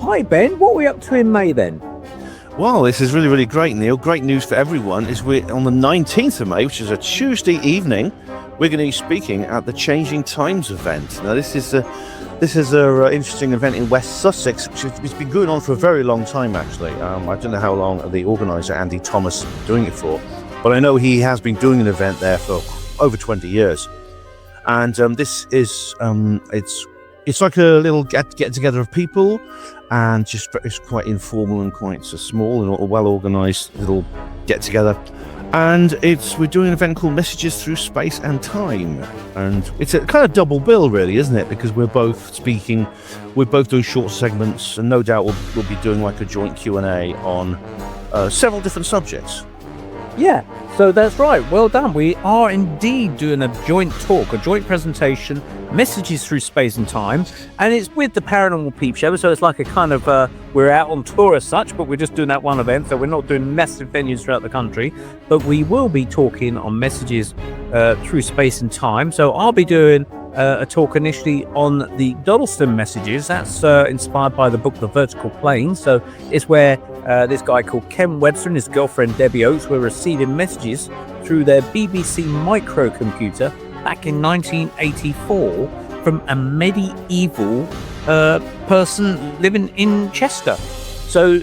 hi Ben, what are we up to in May then? Well, this is really, really great, Neil. Great news for everyone is we're on the 19th of May, which is a Tuesday evening. We're going to be speaking at the Changing Times event. Now, this is a interesting event in West Sussex, which has been going on for a very long time, actually. I don't know how long the organizer, Andy Thomas, has been doing it for, but I know he has been doing an event there for over 20 years. And this is, it's like a little get together of people, and it's quite informal and quite small and a well-organized little get together. And we're doing an event called Messages Through Space and Time, and it's a kind of double bill, really, isn't it? Because we're both speaking, we're both doing short segments, and no doubt we'll be doing like a joint Q&A on several different subjects. Yeah, so that's right. Well done. We are indeed doing a joint talk, a joint presentation, Messages Through Space and Time, and it's with the Paranormal Peep Show. So it's like a kind of, we're out on tour as such, but we're just doing that one event. So we're not doing massive venues throughout the country, but we will be talking on messages through space and time. So I'll be doing a talk initially on the Doddleston messages. That's inspired by the book The Vertical Plane. So it's where this guy called Ken Webster and his girlfriend Debbie Oates were receiving messages through their BBC microcomputer back in 1984 from a medieval person living in Chester. So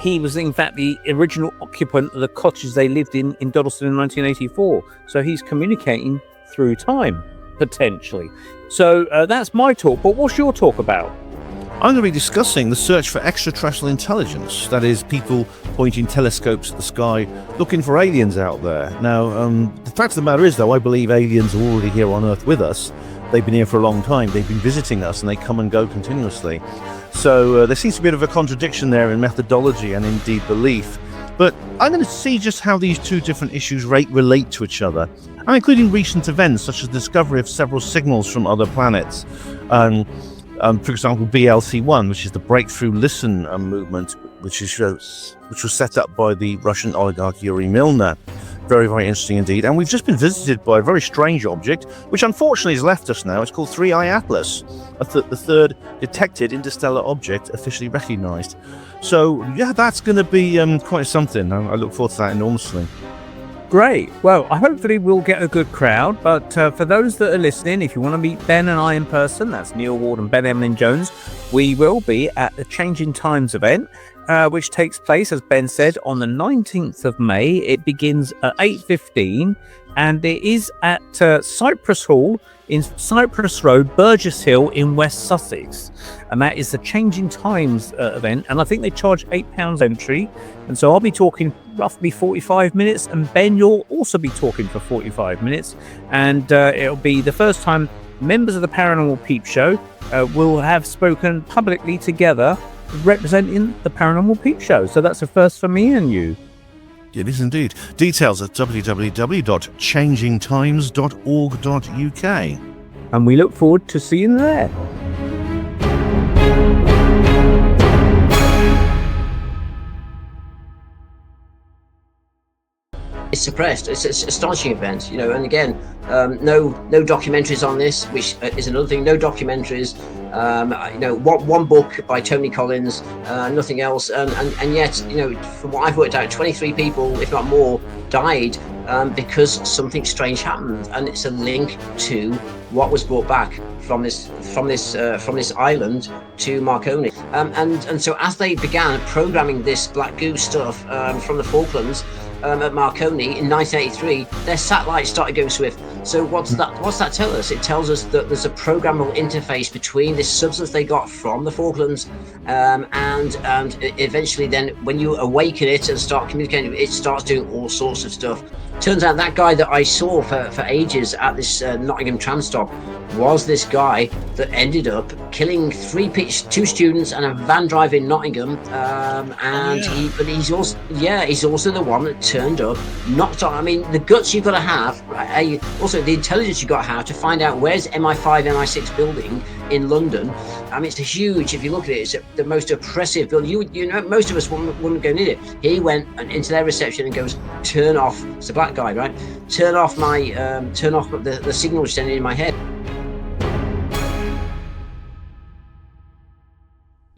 he was in fact the original occupant of the cottage they lived in Doddleston in 1984. So he's communicating through time, potentially. So that's my talk, but what's your talk about? I'm going to be discussing the search for extraterrestrial intelligence. That is, people pointing telescopes at the sky, looking for aliens out there. Now, the fact of the matter is, though, I believe aliens are already here on Earth with us. They've been here for a long time. They've been visiting us, and they come and go continuously. So there seems to be a bit of a contradiction there in methodology and indeed belief. But I'm going to see just how these two different issues relate to each other. I'm including recent events, such as the discovery of several signals from other planets. For example, BLC-1, which is the Breakthrough Listen movement, which was set up by the Russian oligarch Yuri Milner. Very, very interesting indeed. And we've just been visited by a very strange object, which unfortunately has left us now. It's called 3I Atlas, the third detected interstellar object officially recognized. So, yeah, that's going to be quite something. I look forward to that enormously. Great. Well, hopefully we'll get a good crowd. But for those that are listening, if you want to meet Ben and I in person, that's Neil Ward and Ben Emlyn-Jones, we will be at the Changing Times event, which takes place, as Ben said, on the 19th of May. It begins at 8:15, and it is at Cypress Hall in Cypress Road, Burgess Hill in West Sussex. And that is the Changing Times event. And I think they charge £8 entry. And so I'll be talking roughly 45 minutes. And Ben, you'll also be talking for 45 minutes. And it'll be the first time members of the Paranormal Peep Show will have spoken publicly together representing the Paranormal Peep Show. So that's a first for me and you. It is indeed. Details at www.changingtimes.org.uk. And we look forward to seeing you there. It's suppressed. It's an astonishing event, and again, no documentaries on this, which is another thing. No documentaries. One book by Tony Collins, nothing else, and yet, from what I've worked out, 23 people, if not more, died because something strange happened, and it's a link to what was brought back from this island to Marconi, and so as they began programming this Black Goo stuff from the Falklands. At Marconi in 1983, their satellites started going swift. So what's that tell us? It tells us that there's a programmable interface between this substance they got from the Falklands, and eventually then when you awaken it and start communicating, it starts doing all sorts of stuff. Turns out that guy that I saw for ages at this Nottingham tram stop was this guy that ended up killing two students and a van driver in Nottingham, he's also the one that turned up, knocked on. I mean, the guts you've got to have, also the intelligence you've got to have to find out where's MI5, MI6 building in London. I mean, it's a huge, if you look at it, it's the most oppressive building. Most of us wouldn't go near it. He went into their reception and goes, turn off, it's a black guy, right? Turn off the signal sending in my head.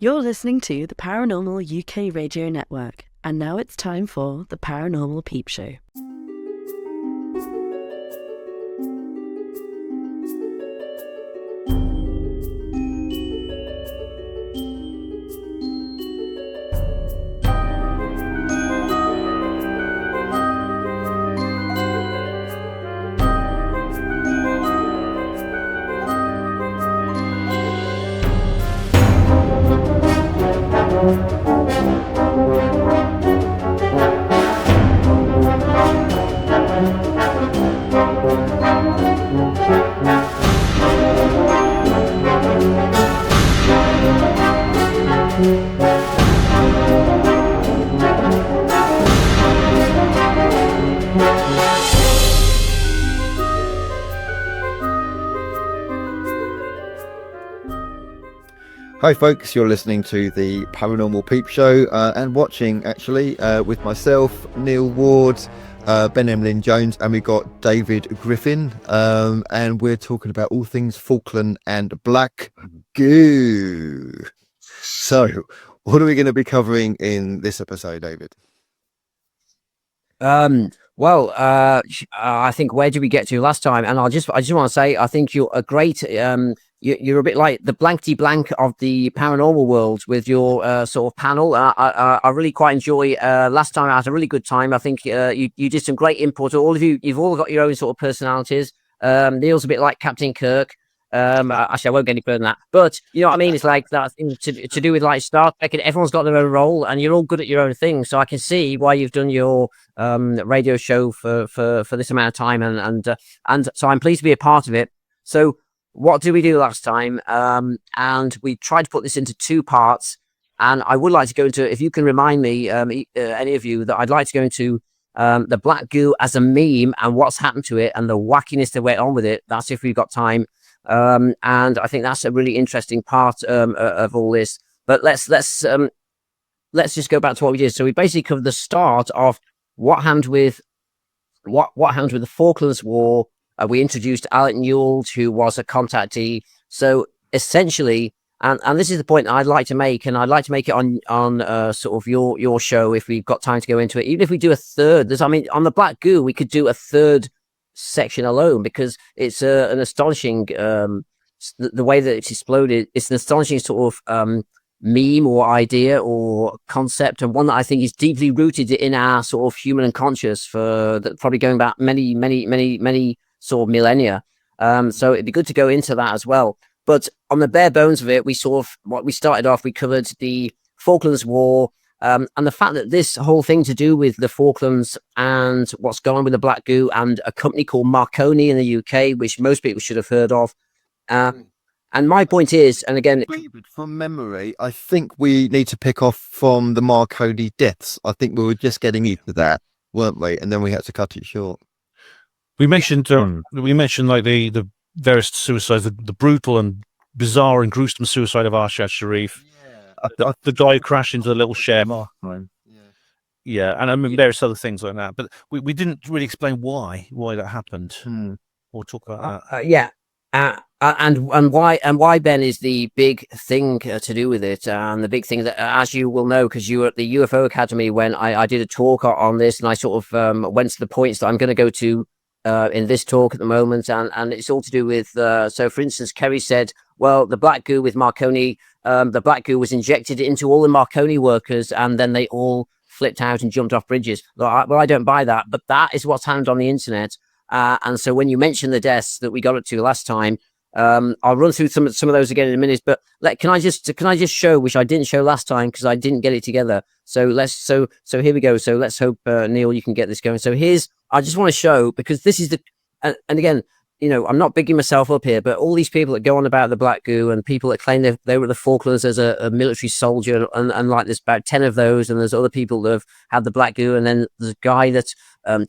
You're listening to the Paranormal UK Radio Network, and now it's time for the Paranormal Peep Show. Hi folks, you're listening to the Paranormal Peep Show and watching actually with myself, Neil Ward, Ben Emlyn-Jones, and we've got David Griffin, and we're talking about all things Falkland and Black Goo. So, what are we going to be covering in this episode, David? I think where did we get to last time? And I just want to say, I think you're a great. You're a bit like the blankety blank of the paranormal world with your sort of panel. I really quite enjoy. Last time I had a really good time. I think you did some great input. All of you, you've all got your own sort of personalities. Neil's a bit like Captain Kirk. Actually, I won't get any further than that. But you know what I mean? It's like that thing to do with like Star Trek, and everyone's got their own role, and you're all good at your own thing. So I can see why you've done your radio show for this amount of time, and so I'm pleased to be a part of it. So what did we do last time? And we tried to put this into two parts, and I would like to go into, if you can remind me, any of you, that I'd like to go into the Black Goo as a meme and what's happened to it and the wackiness that went on with it. That's if we've got time. And I think that's a really interesting part of all this. But let's just go back to what we did. So we basically covered the start of what happened with the Falklands War. We introduced Alec Newald, who was a contactee. So essentially, and this is the point I'd like to make, and I'd like to make it on sort of your show if we've got time to go into it. Even if we do a third, on the Black Goo, we could do a third section alone, because it's an astonishing the way that it's exploded. It's an astonishing sort of meme or idea or concept, and one that I think is deeply rooted in our sort of human unconscious for probably going back many sort of millennia. So it'd be good to go into that as well. But on the bare bones of it, we started off, we covered the Falklands War, and the fact that this whole thing to do with the Falklands and what's going on with the Black Goo and a company called Marconi in the UK, which most people should have heard of. And my point is, and again, from memory, I think we need to pick off from the Marconi deaths. I think we were just getting into that, weren't we? And then we had to cut it short. We mentioned like the various suicides, the brutal and bizarre and gruesome suicide of Arshad Sharif. The guy who crashed into the little ship. Yeah, and I mean various other things like that. But we didn't really explain why that happened. We'll talk about that. And why Ben is the big thing to do with it, and the big thing that, as you will know, because you were at the UFO Academy when I did a talk on this, and I sort of went to the points that I'm going to go to in this talk at the moment, and it's all to do with. So, for instance, Kerry said, well, the Black Goo with Marconi, the Black Goo was injected into all the Marconi workers, and then they all flipped out and jumped off bridges. Well, I don't buy that, but that is what's happened on the internet. And so when you mention the deaths that we got up to last time, I'll run through some of those again in a minute. But can I just show, which I didn't show last time because I didn't get it together. So here we go. So let's hope Neil, you can get this going. So I just want to show, because this is and again, you know, I'm not bigging myself up here, but all these people that go on about the Black Goo and people that claim they were the Falklands as a military soldier, and like there's about 10 of those, and there's other people that have had the Black Goo, and then there's a guy that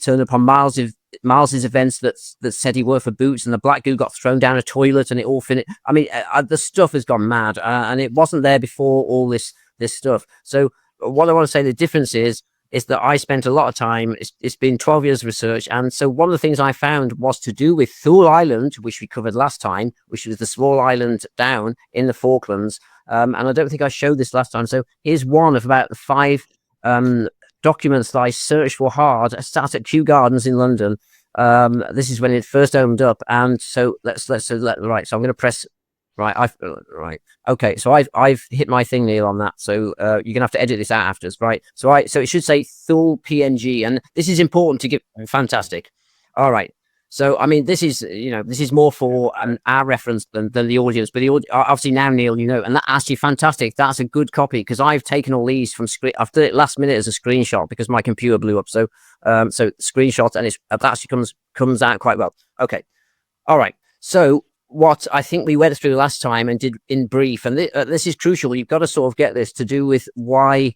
turned up on Miles's events that said he worked for Boots, and the Black Goo got thrown down a toilet and it all finished. I mean, the stuff has gone mad, and it wasn't there before all this stuff. So what I want to say, the difference is is that I spent a lot of time. It's been 12 years of research, and so one of the things I found was to do with Thule Island, which we covered last time, which was the small island down in the Falklands. And I don't think I showed this last time. So here's one of about 5 documents that I searched for hard. I sat at Kew Gardens in London. This is when it first opened up, and so right. So I'm going to press. Right, right. Okay, so I've hit my thing, Neil, on that. So you're gonna have to edit this out after us, right? So it should say Thule PNG, and this is important to give. Fantastic. All right. So I mean, this is more for our reference than the audience, but obviously now, Neil, and that's actually fantastic. That's a good copy because I've taken all these from screen. I've done it last minute as a screenshot because my computer blew up. So screenshot, and it actually comes out quite well. Okay. All right. So what I think we went through last time and did in brief, and this is crucial. You've got to sort of get this to do with why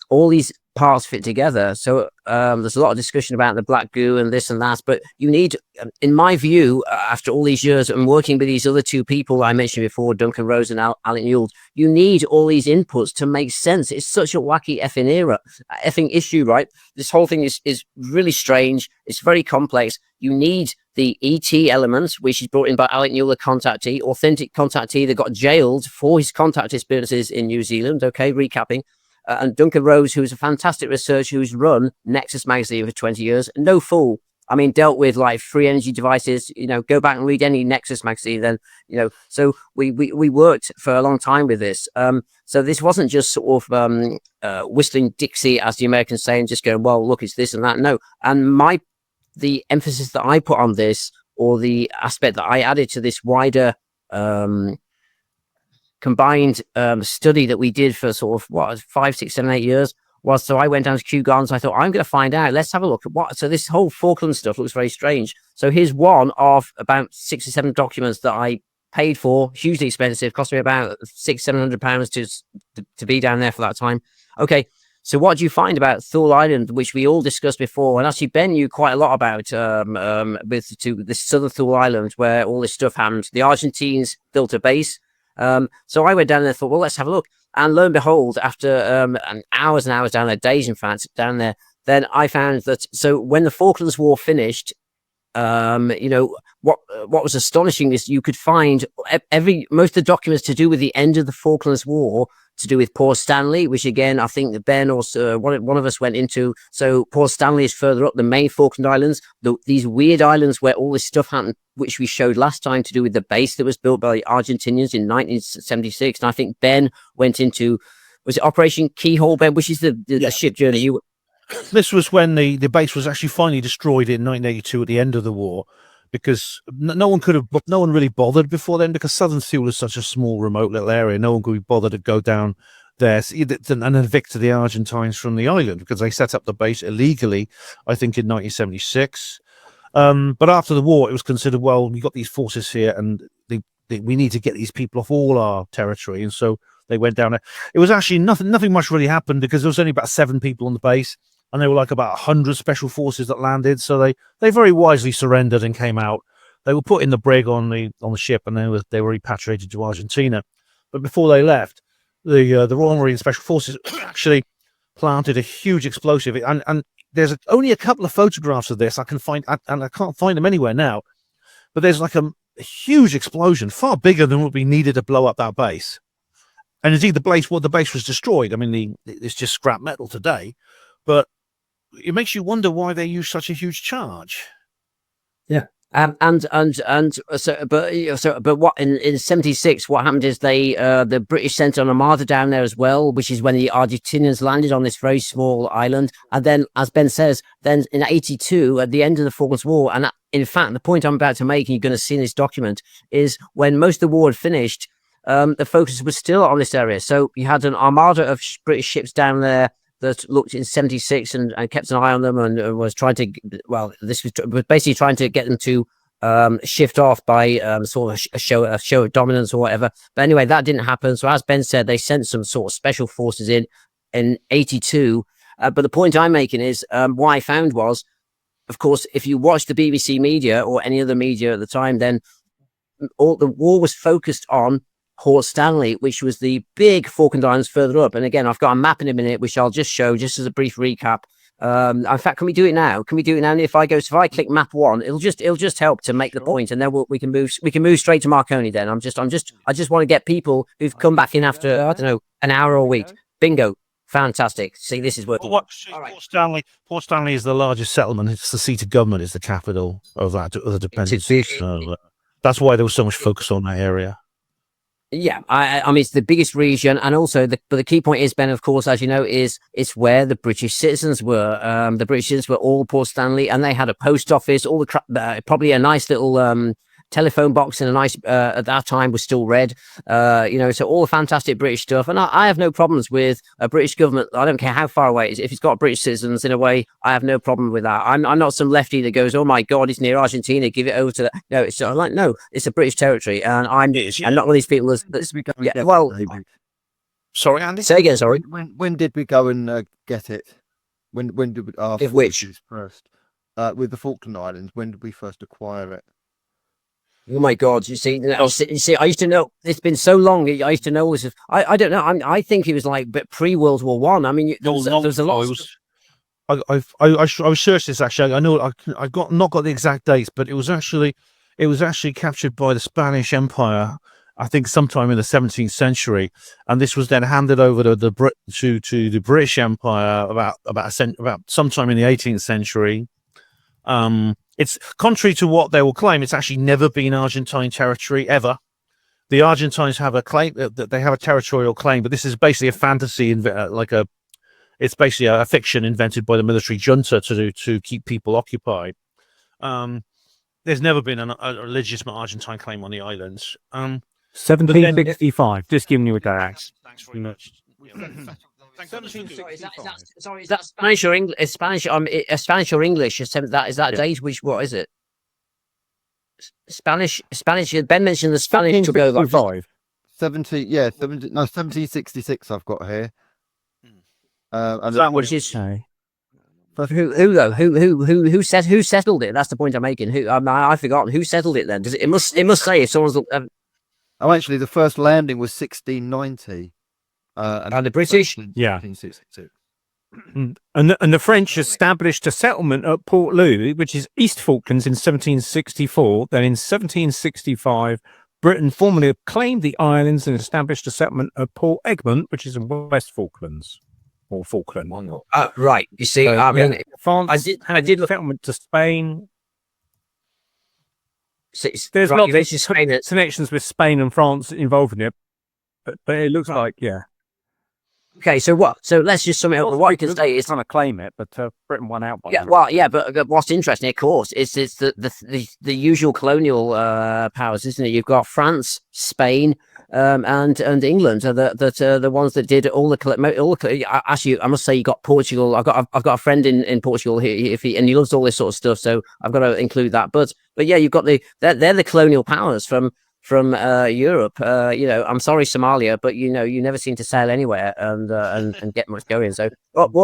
all these parts fit together. So there's a lot of discussion about the Black Goo and this and that, but you need, in my view, after all these years and working with these other 2 people I mentioned before, Duncan Rose and Alec Newald, you need all these inputs to make sense. It's such a wacky effing issue, right? This whole thing is really strange. It's very complex. You need the ET element, which is brought in by Alec Newald, the contactee, authentic contactee that got jailed for his contact experiences in New Zealand. Okay, recapping. And Duncan Rose, who's a fantastic researcher who's run Nexus magazine for 20 years. No fool. I mean, dealt with like free energy devices. Go back and read any Nexus magazine. Then, so we worked for a long time with this. So this wasn't just sort of whistling Dixie, as the Americans say, and just going, well, look, it's this and that. No. And the emphasis that I put on this, or the aspect that I added to this wider combined study that we did for sort of 5, 6, 7, 8 years was, so I went down to Kew Gardens. I thought, I'm going to find out. Let's have a look at what. So this whole Falkland stuff looks very strange. So here's one of about 6 or 7 documents that I paid for, hugely expensive, cost me about £600-700 to be down there for that time. Okay. So what do you find about Thule Island, which we all discussed before? And actually, Ben knew quite a lot about with this Southern Thule Island where all this stuff happened. The Argentines built a base. So I went down there and thought, well, let's have a look. And lo and behold, after hours and hours down there, days, in fact, down there, then I found that, so when the Falklands War finished, what was astonishing is you could find most of the documents to do with the end of the Falklands War, to do with Port Stanley, which again, I think that Ben or one of us went into. So Port Stanley is further up the main Falkland Islands, these weird islands where all this stuff happened, which we showed last time, to do with the base that was built by the Argentinians in 1976. And I think Ben went into, was it Operation Keyhole, Ben, which is the ship journey? This was when the base was actually finally destroyed in 1982 at the end of the war, because no one really bothered before then, because Southern Thule is such a small, remote little area. No one could be bothered to go down there and evict the Argentines from the island, because they set up the base illegally, I think, in 1976. But after the war, it was considered, well, we got these forces here, and we need to get these people off all our territory, and so they went down there. It was actually nothing much really happened, because there was only about 7 people on the base, and there were like about 100 special forces that landed. So they very wisely surrendered and came out. They were put in the brig on the ship, and they were repatriated to Argentina. But before they left, the Royal Marine Special Forces actually planted a huge explosive. And there's only a couple of photographs of this I can find, and I can't find them anywhere now. But there's like a huge explosion, far bigger than would be needed to blow up that base. And indeed, the base was destroyed. I mean, it's just scrap metal today, but it makes you wonder why they use such a huge charge. Yeah. But what in 76, what happened is the British sent an armada down there as well, which is when the Argentinians landed on this very small island. And then, as Ben says, then in 82, at the end of the Falklands War, and in fact, the point I'm about to make, and you're going to see in this document, is when most of the war had finished, the focus was still on this area. So you had an armada of British ships down there that looked in 76 and kept an eye on them, and was trying to, this was basically trying to get them to shift off by sort of a show of dominance or whatever. But anyway, that didn't happen. So as Ben said, they sent some sort of special forces in 82. But the point I'm making is what I found was, of course, if you watch the BBC media or any other media at the time, then all the war was focused on Port Stanley, which was the big Falkland Islands further up. And again, I've got a map in a minute, which I'll just show just as a brief recap. In fact, can we do it now? Can we do it now? And if I click map 1, it'll just help to make the point, and then we can move straight to Marconi. Then I just want to get people who've come back in after, I don't know, an hour or a week. Bingo. Fantastic. See, this is working. Port Stanley is the largest settlement. It's the seat of government. It's the capital of the dependency. That's why there was so much focus on that area. Yeah, I mean, it's the biggest region, and also but the key point is, Ben, of course, as you know, is it's where the British citizens were. The British citizens were all Port Stanley, and they had a post office, all the probably a nice little telephone box, and a nice at that time was still red. So all the fantastic British stuff, and I have no problems with a British government. I don't care how far away it is. If it's got British citizens, in a way, I have no problem with that. I'm not some lefty that goes, oh my God, it's near Argentina, give it over to that. No, it's like, no, it's a British territory, and I'm not one of these people Sorry, Andy. Say again. Sorry. When did we go and get it? When did we? If which first? With the Falkland Islands. When did we first acquire it? Oh my God! You see, I used to know. It's been so long. I used to know this. I don't know. I think it was like pre World War One. I mean, there's a lot. I researched this actually. I know I not got the exact dates, but it was actually captured by the Spanish Empire. I think sometime in the 17th century, and this was then handed over to the British Empire about sometime in the 18th century. It's contrary to what they will claim. It's actually never been Argentine territory ever. The Argentines have a claim that they have a territorial claim, but this is basically a fantasy, it's basically a fiction invented by the military junta to keep people occupied. There's never been a legitimate Argentine claim on the islands. 1765. Just giving you a date. Thanks very much. Sorry, is that Spanish or English? Spanish or English? Is that date? What is it? Spanish. Ben mentioned the Spanish. 1765. 1766. I've got here. And that what is say? Who though? Who settled it? That's the point I'm making. I've forgotten who settled it. Then it must say if someone's. Actually, the first landing was 1690. And the British, 1762. And the French established a settlement at Port Louis, which is East Falklands, in 1764. Then in 1765, Britain formally claimed the islands and established a settlement at Port Egmont, which is in West Falklands. Or Falkland. Right. You see, France, I did look settlement to Spain. There's lots of connections with Spain and France involved in it, but it looks like, yeah. Okay, so what? So let's just sum it up. What you can say is trying to claim it, but Britain won out. But what's interesting, of course, is the usual colonial powers, isn't it? You've got France, Spain, and England are the ones that did all the. Actually, I must say, you got Portugal. I've got a friend in Portugal here, and he loves all this sort of stuff. So I've got to include that. But yeah, you've got they're the colonial powers from Europe. I'm sorry, Somalia, but you never seem to sail anywhere and get much going. So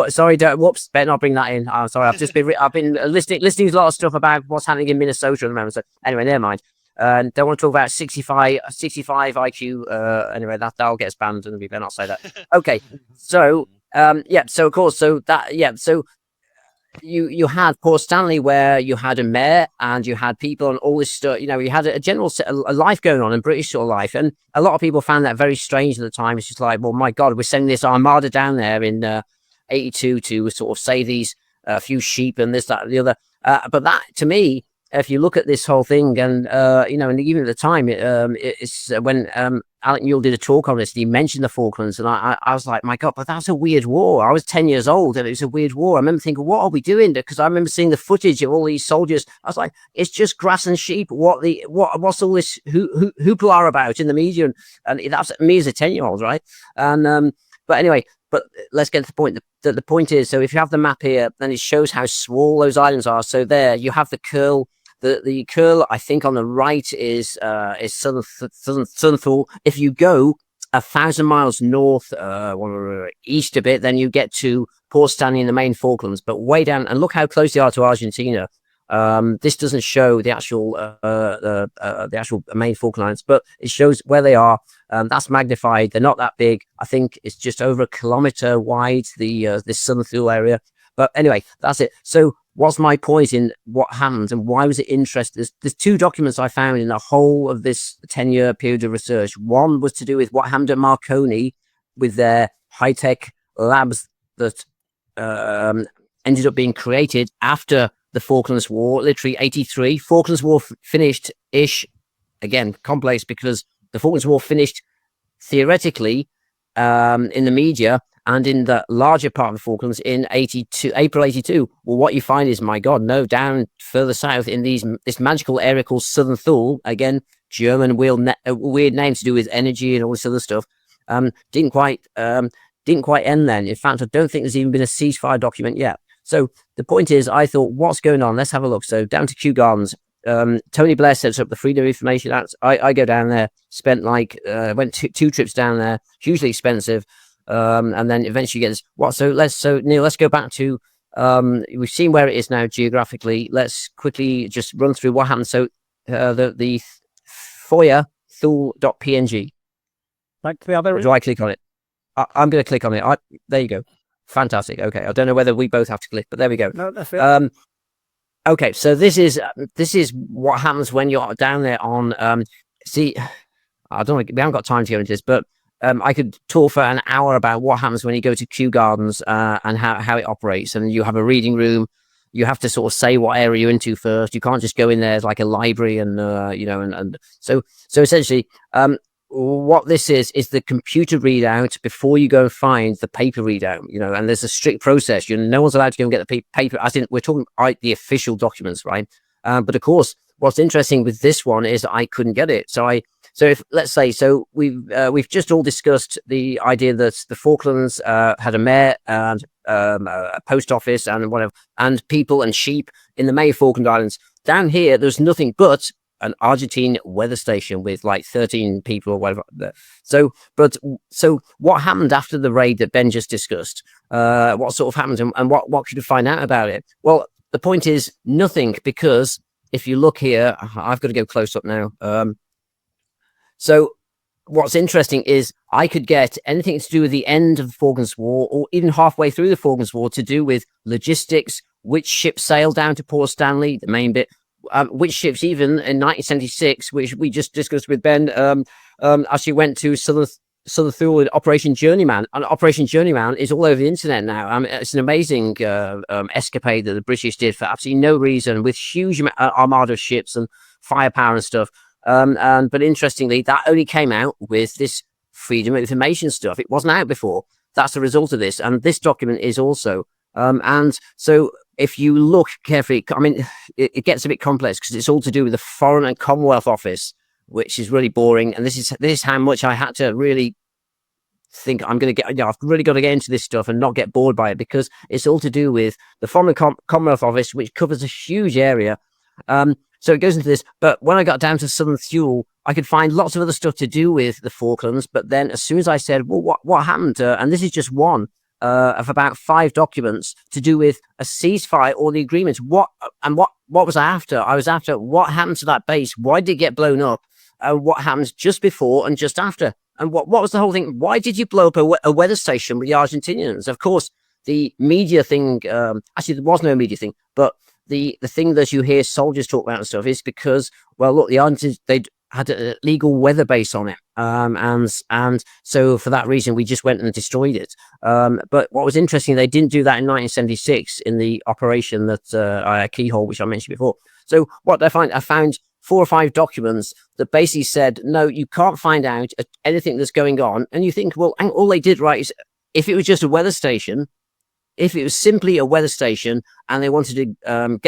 sorry, whoops, better not bring that in. I'm sorry, I've been listening to a lot of stuff about what's happening in Minnesota at the moment. So anyway, never mind. Don't want to talk about 65 IQ. Anyway, that'll get us banned, and we better not say that. Okay, so so of course, so you had Port Stanley, where you had a mayor and you had people and all this stuff. You had a general a life going on in British sort of life, and a lot of people found that very strange at the time. It's just like, well, my God, we're sending this armada down there in 82 to sort of save these few sheep and this, that, and the other. But that, to me, if you look at this whole thing, and and even at the time, it's when Alec Newald did a talk on this, and he mentioned the Falklands, and I was like, my God, but that's a weird war. I was 10 years old, and it was a weird war. I remember thinking, what are we doing? Because I remember seeing the footage of all these soldiers. I was like, it's just grass and sheep. What's all this hoopla about in the media? And that's me as a 10-year-old, right? And but anyway. But let's get to the point. The point is, so if you have the map here, then it shows how small those islands are. So there you have the curl. The curl, I think, on the right is Southern Thule. If you go 1,000 miles north, east a bit, then you get to Port Stanley in the main Falklands. But way down, and look how close they are to Argentina. This doesn't show the actual main Falklands, but it shows where they are. That's magnified. They're not that big. I think it's just over 1 kilometer wide, this Southern Thule area. But anyway, that's it. So what's my point in what happened and why was it interesting? There's two documents I found in the whole of this 10-year period of research. One was to do with what happened at Marconi with their high-tech labs that ended up being created after the Falklands War, literally 83. Falklands War finished-ish, again, complex because the Falklands War finished theoretically in the media and in the larger part of the Falklands in April 82. Well, what you find is, my God, no, down further south in this magical area called Southern Thule, again, German weird name to do with energy and all this other stuff, didn't quite end then. In fact, I don't think there's even been a ceasefire document yet. So the point is, I thought, what's going on? Let's have a look. So down to Kew Gardens. Tony Blair sets up the Freedom of Information Act. I go down there, spent went two trips down there, hugely expensive, and then eventually get this. So Neil, let's go back to we've seen where it is now geographically. Let's quickly just run through what happened. So the FOIA Thule.png. Do I click on it? I'm going to click on it. There you go. Fantastic. Okay, I don't know whether we both have to click, but there we go. No, that's it. Okay, so this is what happens when you're down there on. See, I don't. We haven't got time to go into this, but I could talk for an hour about what happens when you go to Kew Gardens and how it operates. And you have a reading room. You have to sort of say what area you're into first. You can't just go in there as like a library and and so essentially. What this is the computer readout before you go and find the paper readout, and there's a strict process. No one's allowed to go and get the paper, as in we're talking the official documents, right? But of course, what's interesting with this one is I couldn't get it. So if let's say, we've just all discussed the idea that the Falklands had a mayor and a post office and whatever, and people and sheep in the May Falkland Islands. Down here, there's nothing but an Argentine weather station with like 13 people or whatever. So what happened after the raid that Ben just discussed? What sort of happened and what could you find out about it? Well, the point is nothing, because if you look here, I've got to go close up now. So what's interesting is I could get anything to do with the end of the Falklands War or even halfway through the Falklands War to do with logistics, which ships sailed down to Port Stanley, the main bit, which ships even in 1976, which we just discussed with Ben, actually went to Southern Thule Operation Journeyman. And Operation Journeyman is all over the internet now. It's an amazing escapade that the British did for absolutely no reason, with huge armada of ships and firepower and stuff. But interestingly, that only came out with this freedom of information stuff. It wasn't out before. That's the result of this. And this document is also. And so if you look carefully, it gets a bit complex because it's all to do with the Foreign and Commonwealth Office, which is really boring. And this is how much I had to really think I'm going to get. I've really got to get into this stuff and not get bored by it, because it's all to do with the Foreign and Commonwealth Office, which covers a huge area. So it goes into this. But when I got down to Southern Thule, I could find lots of other stuff to do with the Falklands. But then as soon as I said, well, what happened? And this is just one of about 5 documents to do with a ceasefire or the agreement. What was I after? I was after what happened to that base? Why did it get blown up? What happened just before and just after? And what was the whole thing? Why did you blow up a weather station with the Argentinians? Of course, the media thing, actually there was no media thing, but the thing that you hear soldiers talk about and stuff is because, well, look, the Argentinians, they had a legal weather base on it. And so for that reason, we just went and destroyed it. But what was interesting, they didn't do that in 1976 in the operation that Keyhole, which I mentioned before. So what I found 4 or 5 documents that basically said, no, you can't find out anything that's going on. And you think, well, all they did, right, is if it was just a weather station, if it was simply a weather station and they wanted to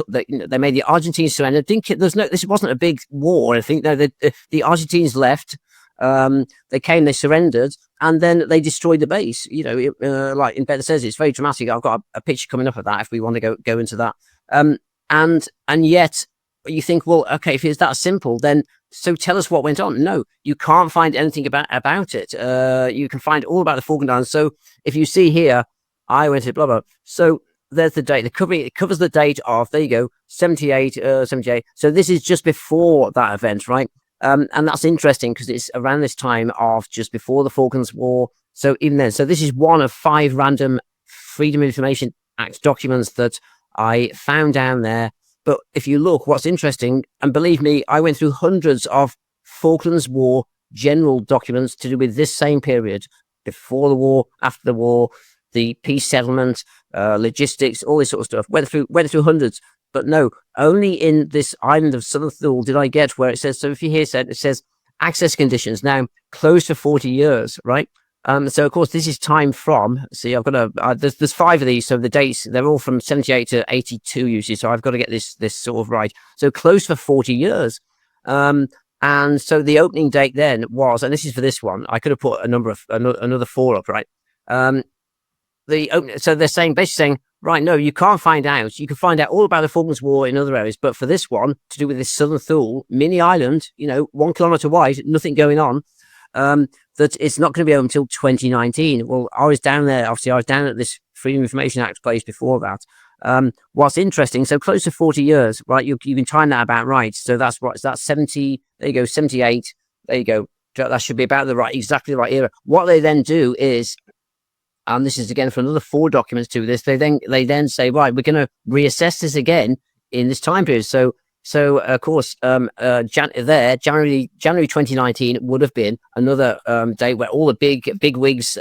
they made the Argentines surrender. This wasn't a big war. I think the Argentines left. They came, they surrendered, and then they destroyed the base. Like in Ben says, it's very dramatic. I've got a picture coming up of that if we want to go into that. And yet you think, well, okay, if it's that simple, then so tell us what went on. No, you can't find anything about it. You can find all about the Falkland Islands. So if you see here, I went to blah, blah. So there's the date. It covers the date of, there you go, 78. So this is just before that event, right? And that's interesting because it's around this time of just before the Falklands War. So even then, so this is one of 5 random Freedom of Information Act documents that I found down there. But if you look, what's interesting, and believe me, I went through hundreds of Falklands War general documents to do with this same period, before the war, after the war, the peace settlement, logistics, all this sort of stuff. Went through hundreds, but no, only in this island of Southern Thule did I get where it says. So if you hear it says access conditions now closed for 40 years, right? So of course this is time from. See, I've got there's 5 of these, so the dates they're all from 78 to 82 usually. So I've got to get this sort of right. So closed for 40 years. And so the opening date then was, and this is for this one, I could have put another 4 up, right? So they're basically saying, right, no, you can't find out. You can find out all about the Falklands War in other areas, but for this one, to do with this Southern Thule mini island, 1 kilometer wide, nothing going on, that it's not going to be open until 2019. Well, I was down there. Obviously, I was down at this Freedom of Information Act place before that. What's interesting, so close to 40 years, right? You can time that about right. So that's 70. There you go, 78. There you go. That should be about exactly the right era. What they then do is, and this is again for another 4 documents to this. They then say, right, we're going to reassess this again in this time period. So of course, January 2019 would have been another date where all the big wigs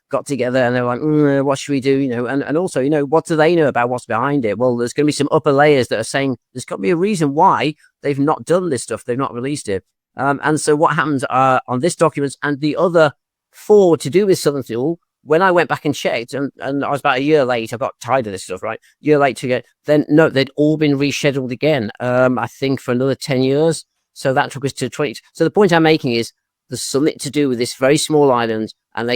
got together and they're like, what should we do? And also, what do they know about what's behind it? Well, there's going to be some upper layers that are saying there's got to be a reason why they've not done this stuff. They've not released it. And so what happens on this document and the other 4 to do with Southern Thule, when I went back and checked, and I was about a year late, I got tired of this stuff, right? Year late to get, then no, they'd all been rescheduled again, I think for another 10 years. So that took us to 20. So the point I'm making is there's something to do with this very small island, and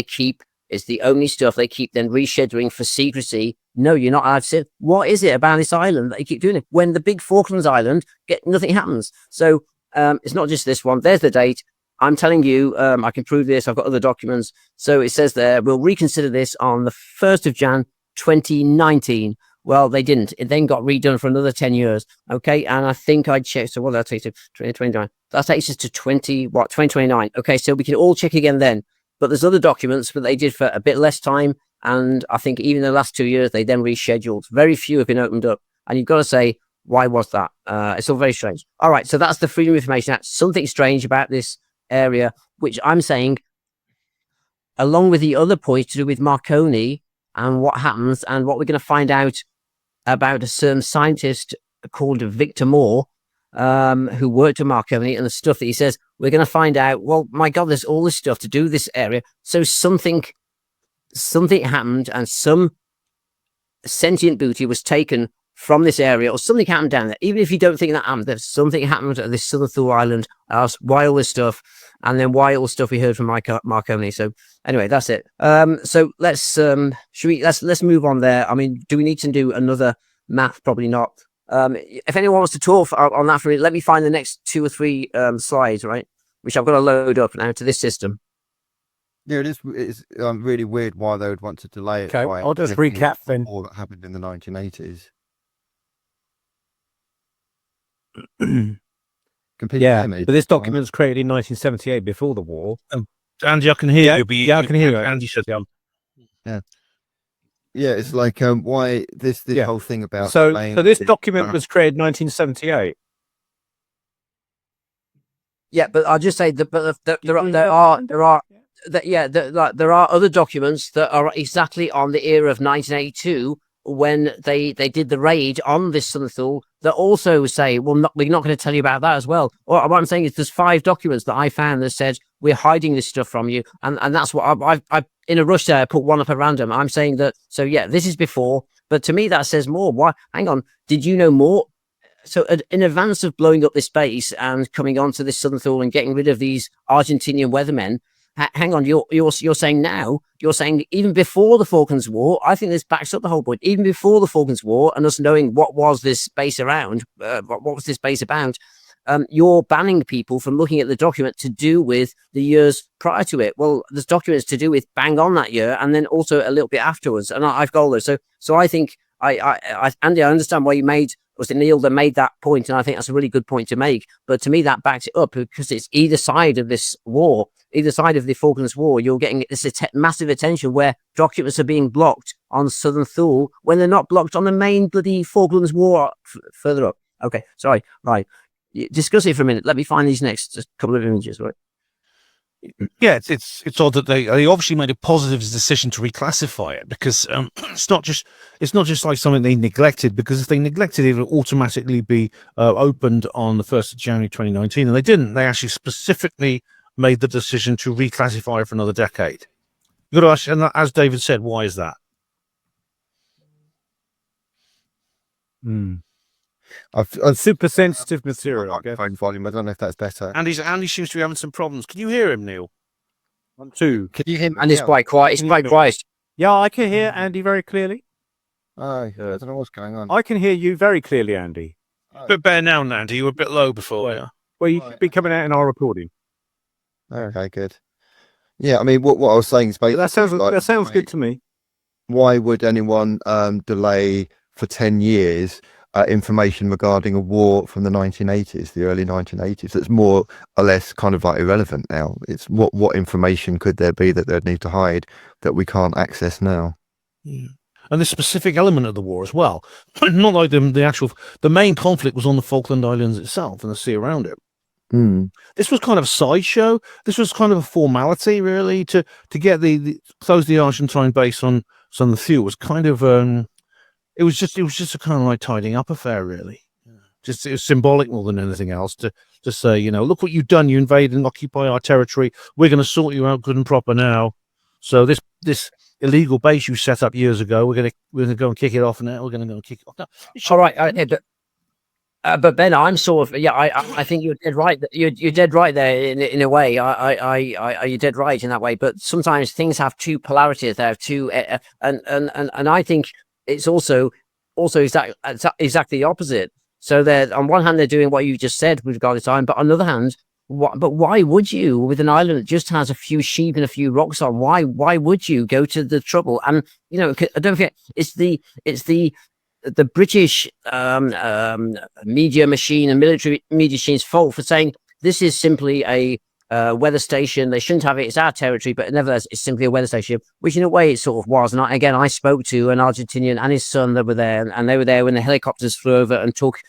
it's the only stuff they keep then rescheduling for secrecy. No, you're not allowed to say, what is it about this island that you keep doing it? When the big Falklands Island, nothing happens. So it's not just this one. There's the date. I'm telling you, I can prove this. I've got other documents. So it says there, we'll reconsider this on the 1st of Jan, 2019. Well, they didn't. It then got redone for another 10 years. Okay. And I think I checked. So what did that take to 2029? That takes us to 2029. Okay. So we can all check again then. But there's other documents that they did for a bit less time. And I think even the last 2 years, they then rescheduled. Very few have been opened up. And you've got to say, why was that? It's all very strange. All right. So that's the Freedom of Information Act. Something strange about this area, which I'm saying, along with the other points to do with Marconi and what happens and what we're going to find out about a certain scientist called Victor Moore, who worked at Marconi, and the stuff that he says, we're going to find out, well, my God, there's all this stuff to do with this area. So something happened and some sentient booty was taken from this area, or something happened down there. Even if you don't think that happened, there's something happened at this Southern Thule Island. Why all this stuff, and then why all the stuff we heard from Marconi. So anyway, that's it. So let's move on there. I mean, do we need to do another map? Probably not. If anyone wants to talk on that for me, let me find the next 2 or 3 slides, right? Which I've got to load up now to this system. Yeah, it's really weird why they would want to delay it. Okay, I'll just recap then. All that happened in the 1980s. Yeah, but this document was created in 1978 before the war. Andy, I can hear you. Yeah, I can hear you. Andy said, yeah, it's like why this whole thing about so this document was created in 1978. Yeah, but I'll just say that there are other documents that are exactly on the era of 1982 when they did the raid on this Southern Thule that also say, well, we're not going to tell you about that as well. Or what I'm saying is there's 5 documents that I found that said we're hiding this stuff from you, and that's what I in a rush there I put one up at random. I'm saying that, so yeah, this is before, but to me that says more. Why? Hang on, did you know more? So in advance of blowing up this base and coming onto this Southern Thule and getting rid of these Argentinian weathermen, hang on, you're saying now, you're saying even before the Falklands War, I think this backs up the whole point, even before the Falklands War and us knowing what was this base around, what was this base about, you're banning people from looking at the document to do with the years prior to it. Well, there's documents to do with bang on that year and then also a little bit afterwards. And I've got all those. So I think, Andy, I understand why you was it Neil that made that point, and I think that's a really good point to make. But to me, that backs it up because it's either side of this war, either side of the Falklands War. You're getting this massive attention where documents are being blocked on Southern Thule when they're not blocked on the main bloody Falklands War further up. Okay, sorry. Right. Discuss it for a minute. Let me find these next couple of images, right? Yeah, it's odd that they obviously made a positive decision to reclassify it, because it's not just like something they neglected, because if they neglected it, it would automatically be opened on the 1st of January 2019, and they didn't. They actually specifically made the decision to reclassify it for another decade. You've got to ask, and as David said, why is that? Super sensitive material. I guess. Phone volume. I don't know if that's better. Andy seems to be having some problems. Can you hear him, Neil? 1, 2. Can you hear me? And it's quite quiet. It's quite quiet. Yeah, I can hear Andy very clearly. Oh, I don't know what's going on. I can hear you very clearly, Andy. A bit better now, Andy. You were a bit low before. Yeah. Well, you should be coming out in our recording. Okay, good. Yeah, I mean, what I was saying is basically That sounds good to me. why would anyone delay for 10 years information regarding a war from the 1980s, the early 1980s? That's more or less kind of like irrelevant now. It's what information could there be that they'd need to hide that we can't access now? Yeah. And the specific element of the war as well. Not like the main conflict was on the Falkland Islands itself and the sea around it. This was kind of a sideshow. This was kind of a formality, really, to get the close the Argentine base on Southern Thule was kind of it was just a kind of like tidying up affair, really. Just it was symbolic more than anything else to say, you know, look what you've done. You invade and occupy our territory. We're going to sort you out good and proper now. So this illegal base you set up years ago, we're going to go and kick it off now. We're going to go and kick it off now. All right. But Ben, I'm sort of I think you're dead right. You're dead right there in a way. You're dead right in that way. But sometimes things have two polarities. They have two, and I think it's also exactly the opposite. So they're on one hand they're doing what you just said with regard to time, but on the other hand, but why would you, with an island that just has a few sheep and a few rocks on? Why would you go to the trouble? And you know, don't forget, it's the British media machine and military media machine's fault for saying this is simply a weather station. They shouldn't have it. It's our territory, but nevertheless, it's simply a weather station, which in a way it sort of was. And I spoke to an Argentinian and his son that were there, and they were there when the helicopters flew over and took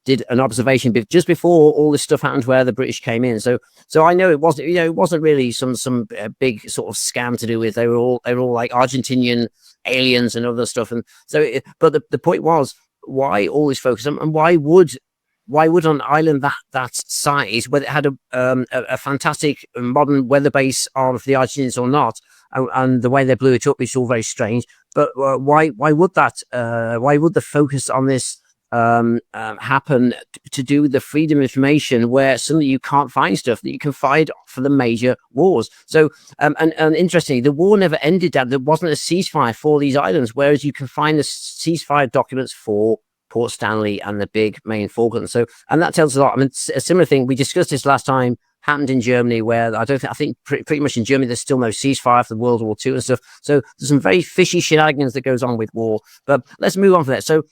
did an observation just before all this stuff happened, where the British came in. So I know it wasn't really some big sort of scam to do with. They were all like Argentinian aliens and other stuff. And so, but the point was, why all this focus, and why would an island that size, whether it had a fantastic modern weather base of the Argentinians or not, and the way they blew it up is all very strange. But why would that? Why would the focus on this happen to do with the freedom of information, where suddenly you can't find stuff that you can find for the major wars? So and interestingly, the war never ended. There wasn't a ceasefire for these islands, whereas you can find the ceasefire documents for Port Stanley and the big main Falklands. So, and that tells us a lot. I mean, a similar thing, we discussed this last time, happened in Germany, where I think pretty much in Germany there's still no ceasefire for World War II and stuff. So there's some very fishy shenanigans that goes on with war. But let's move on from that. So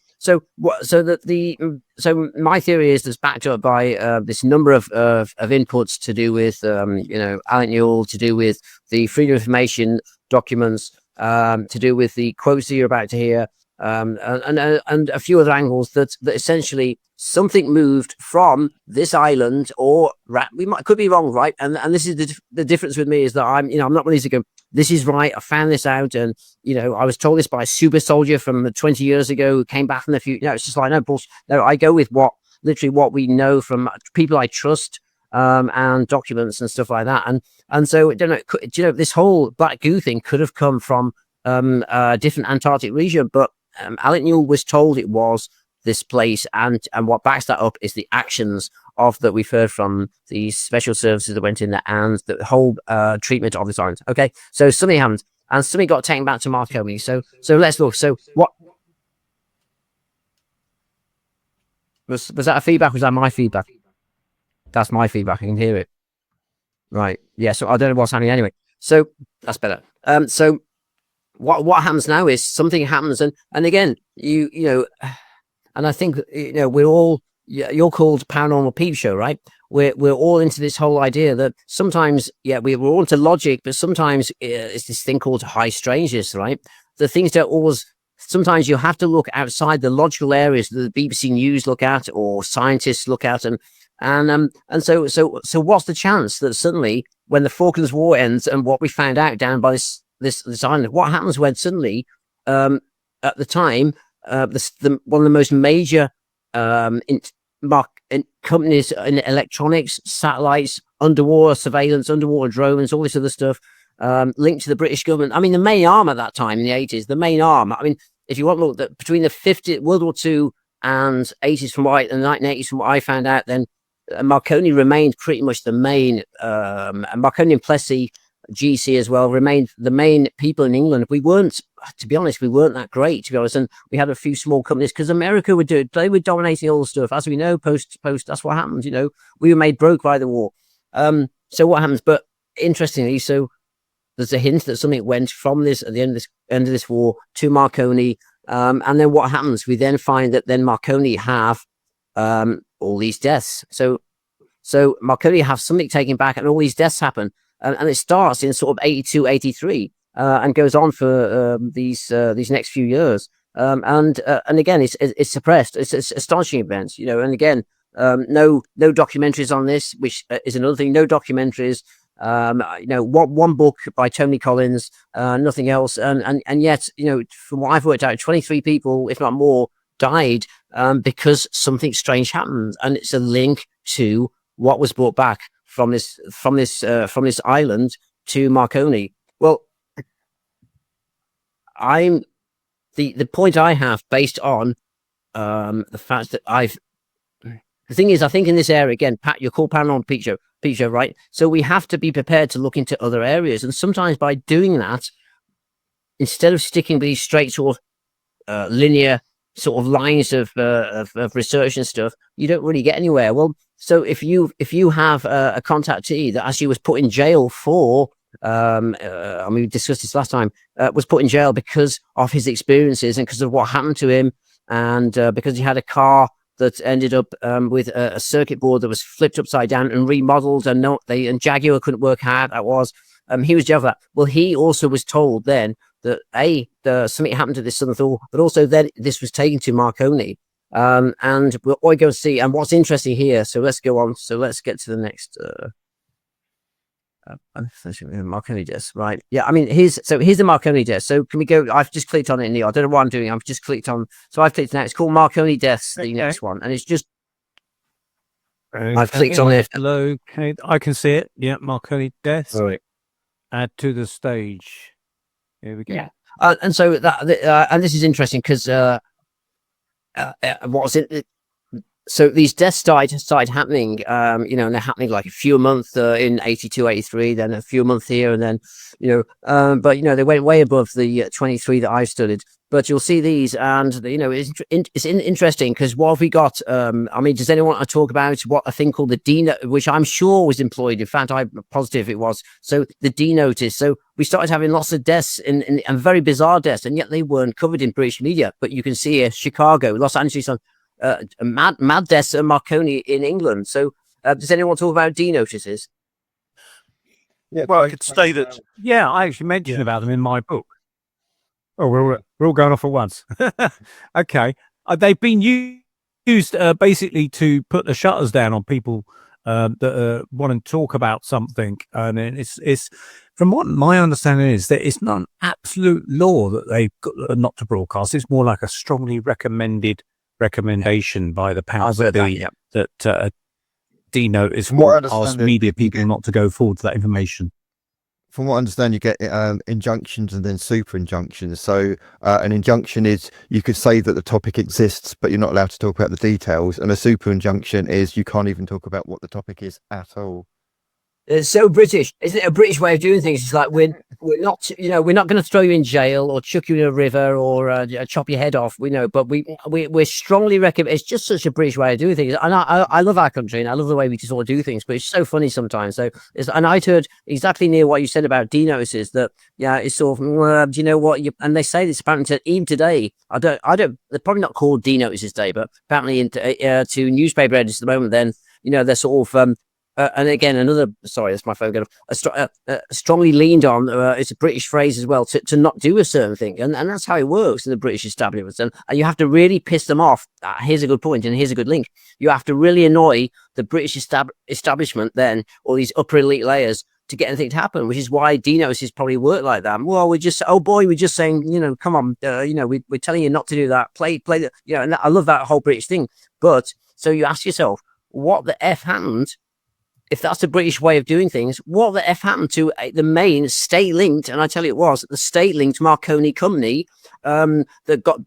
my theory is that's backed up by this number of inputs to do with Alec Newald, to do with the freedom of information documents, to do with the quotes that you're about to hear, and a few other angles that essentially something moved from this island, or could be wrong, right? And this is the difference with me, is that I'm not one of these that go, this is right, I found this out, and I was told this by a super soldier from 20 years ago who came back from the future. It's just like, no bullshit. No, I go with what we know from people I trust, and documents and stuff like that. And so I don't know, this whole Black Goo thing could have come from a different Antarctic region, but Alec Newald was told it was this place, and what backs that up is the actions of that we've heard from the special services that went in there, and the whole treatment of this island. Okay, so something happened, and something got taken back to Marconi. So let's look. So what was that? A feedback? Was that my feedback? That's my feedback. I can hear it. Right. Yeah. So I don't know what's happening anyway. So that's better. So what happens now is something happens, and again, you know, and I think we're all. You're called Paranormal Peep Show, right? we're all into this whole idea that sometimes, we're all into logic, but sometimes it's this thing called high strangeness, right? The things don't always. Sometimes you have to look outside the logical areas that the BBC News look at or scientists look at, and so what's the chance that suddenly when the Falklands War ends and what we found out down by this island, what happens when suddenly at the time one of the most major companies in electronics, satellites, underwater surveillance, underwater drones, all this other stuff linked to the British government. I mean, the main arm at that time in the 80s, the main arm. I mean, if you want to look that between the World War II and 80s from what and the 1980s from what I found out, then Marconi remained pretty much the main. Marconi and Plessy, GC as well, remained the main people in England. We weren't, to be honest, that great, to be honest. And we had a few small companies because America would do it. They were dominating all the stuff. As we know, post, that's what happened. You know, we were made broke by the war. So what happens? But interestingly, so there's a hint that something went from this at the end of this war to Marconi. And then what happens? We then find that then Marconi have all these deaths. So Marconi have something taken back and all these deaths happen. And it starts in sort of 82, 83 and goes on for these next few years. And again, it's suppressed. It's astonishing events, you know. And again, no documentaries on this, which is another thing. No documentaries. You know, one book by Tony Collins, nothing else. And yet, you know, from what I've worked out, 23 people, if not more, died because something strange happened, and it's a link to what was brought back from this island to Marconi. Well, the point I have based on the fact that the thing is, I think in this area, again, Pat, you're called Paranormal Peep Show, right? So we have to be prepared to look into other areas. And sometimes by doing that, instead of sticking with these straight sort of linear sort of lines of research and stuff, you don't really get anywhere. Well, so if you have a contactee that actually was put in jail for, I mean, we discussed this last time, was put in jail because of his experiences and because of what happened to him, and because he had a car that ended up with a circuit board that was flipped upside down and remodeled, and Jaguar couldn't work how that was. He was jailed for that. Well, he also was told then that something happened to this Southern Thule, but also then this was taken to Marconi. And we're going to see. And what's interesting here, so let's go on. So let's get to the next. Marconi desk, right? Yeah, I mean, here's the Marconi desk. So can we go? I've just clicked on it, Neil. I don't know what I'm doing. I've just clicked on. So I've clicked on it. It's called Marconi desk, the next one, and it's just. Okay. I've clicked on it. Hello, Kate. I can see it. Yeah, Marconi desk. All right. Add to the stage. Here we go. Yeah, and so and this is interesting because what was it? So these deaths started happening, you know, and they're happening like a few a month in 82, 83, then a few a month here, and then, you know, but, you know, they went way above the 23 that I've studied. But you'll see these, and, you know, it's interesting because what have we got? I mean, does anyone want to talk about what a thing called the D, which I'm sure was employed? In fact, I'm positive it was. So the D notice. So we started having lots of deaths and very bizarre deaths, and yet they weren't covered in British media. But you can see here, Chicago, Los Angeles, mad deaths at Marconi in England. So does anyone talk about D notices? Yeah, well, I could say that. Yeah, I actually mentioned about them in my book. Oh, we're all going off at once. Okay. They've been used basically to put the shutters down on people that want to talk about something. And it's from what my understanding is, that it's not an absolute law that they've got not to broadcast. It's more like a strongly recommendation by the powers that be that denote for ask media people not to go forward to that information. From what I understand, you get injunctions and then super injunctions. So an injunction is you could say that the topic exists, but you're not allowed to talk about the details. And a super injunction is you can't even talk about what the topic is at all. It's so British, isn't it? A British way of doing things. It's like we're not, you know, we're not going to throw you in jail or chuck you in a river or chop your head off. We know, but we're strongly recommend. It's just such a British way of doing things, and I love our country and I love the way we just all do things. But it's so funny sometimes. So and I'd heard exactly near what you said about D notices that it's sort of do you know what? And they say this apparently even today. I don't. They're probably not called D notices today, but apparently to newspaper editors at the moment then. they're sort of and again, sorry, that's my phone going off. Strongly leaned on, it's a British phrase as well, to not do a certain thing. And that's how it works in the British establishment. And you have to really piss them off. Here's a good point, and here's a good link. You have to really annoy the British establishment then, or these upper elite layers, to get anything to happen, which is why denotices probably work like that. Well, we're just saying, come on, we're telling you not to do that. Play the, and I love that whole British thing. But so you ask yourself, what the F happened? If that's the British way of doing things, what the F happened to the main state-linked, and I tell you it was, the state-linked Marconi company that got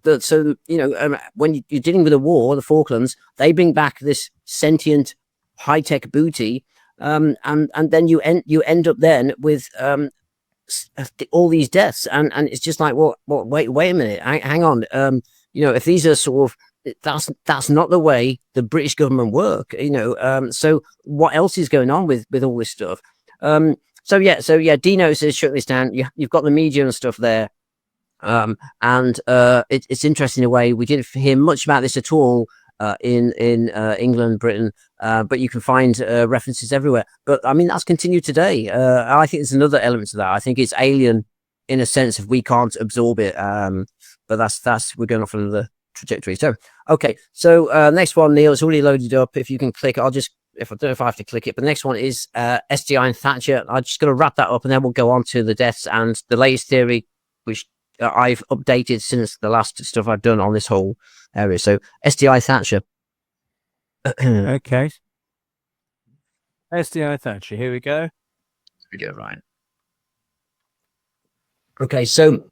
when you're dealing with a war, the Falklands, they bring back this sentient high-tech booty, and then you end up then with all these deaths, and it's just like, well, wait a minute, hang on, if these are sort of, that's not the way the British government work, so what else is going on with all this stuff? Dino says shut this down. You've got the media and stuff there, and it's interesting in a way. We didn't hear much about this at all in England, Britain, but you can find references everywhere. But I mean, that's continued today. I think there's another element to that. I think it's alien in a sense if we can't absorb it, but that's we're going off another trajectory. So okay, so next one, Neil, it's already loaded up. If you can click, I don't know if I have to click it, but the next one is SDI and Thatcher. I'm just going to wrap that up and then we'll go on to the deaths and the latest theory, which I've updated since the last stuff I've done on this whole area. So SDI Thatcher. Okay, SDI Thatcher, here we go. Here we go, right. Okay, so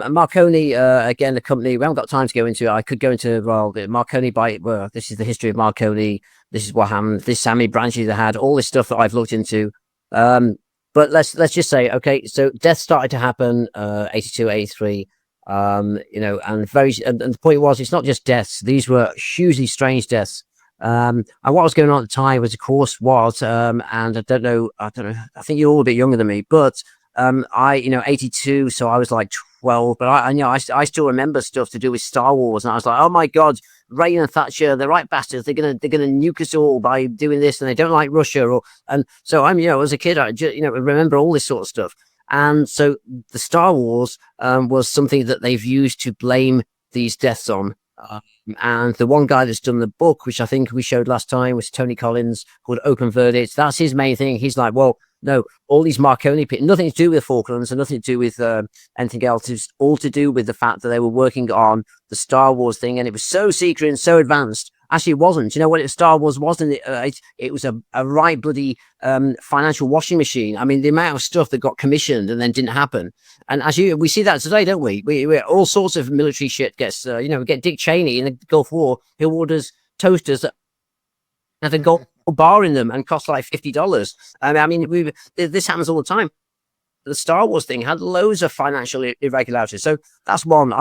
Marconi, again, the company, we haven't got time to go into it. I could go into, Marconi this is the history of Marconi. This is what happened. This is how many branches they had, all this stuff that I've looked into. But let's just say, okay, so death started to happen, 82, 83, and the point was, it's not just deaths. These were hugely strange deaths. And what was going on at the time was, of course, and I don't know, I think you're all a bit younger than me, but 82, so I was like 12, but I still remember stuff to do with Star Wars, and I was like, oh my god, Reagan and Thatcher, they're right bastards, they're gonna nuke us all by doing this, and they don't like Russia, and so I'm, as a kid, I just, remember all this sort of stuff. And so the Star Wars was something that they've used to blame these deaths on. And the one guy that's done the book, which I think we showed last time, was Tony Collins, called Open Verdict. That's his main thing. He's like, well, no, all these Marconi people, nothing to do with the Falklands and nothing to do with anything else. It's all to do with the fact that they were working on the Star Wars thing, and it was so secret and so advanced. Actually, it wasn't. You know what Star Wars wasn't? It was a right bloody financial washing machine. I mean, the amount of stuff that got commissioned and then didn't happen. And we see that today, don't we? We all sorts of military shit gets. We get Dick Cheney in the Gulf War, who orders toasters that have a gold bar in them and cost like $50. I mean, this happens all the time. The Star Wars thing had loads of financial irregularities. So that's one.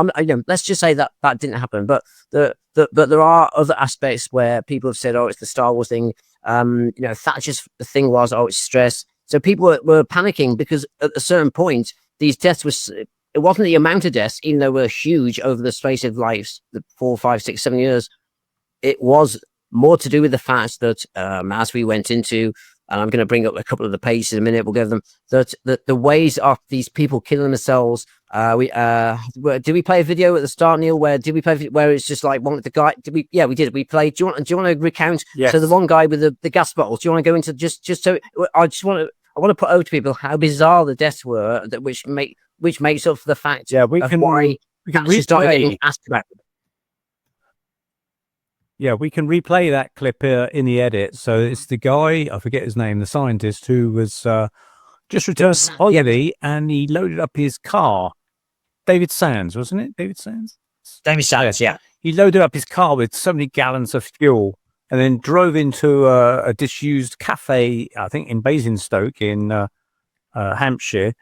Let's just say that didn't happen. But there are other aspects where people have said, oh, it's the Star Wars thing. Thatcher's thing was, oh, it's stress. So people were panicking because at a certain point, these deaths it wasn't the amount of deaths, even though were huge over the space of lives, the 4, 5, 6, 7 years. It was more to do with the fact that as we went into, and I'm going to bring up a couple of the pages in a minute, we'll give them, that the ways of these people killing themselves. Did we play a video at the start, Neil? Where it's just like one of the guy? We did. We played. Do you want to recount? Yes. So the one guy with the gas bottle. Do you want to go into just so? I want to put over to people how bizarre the deaths were, which makes up for the fact. Yeah, we can start getting asked about it. Yeah, we can replay that clip in the edit. So it's the guy, I forget his name, the scientist who was just returned from holiday, and he loaded up his car. David Sands, wasn't it? David Sands, yeah. He loaded up his car with so many gallons of fuel and then drove into a disused cafe, I think in Basingstoke in Hampshire,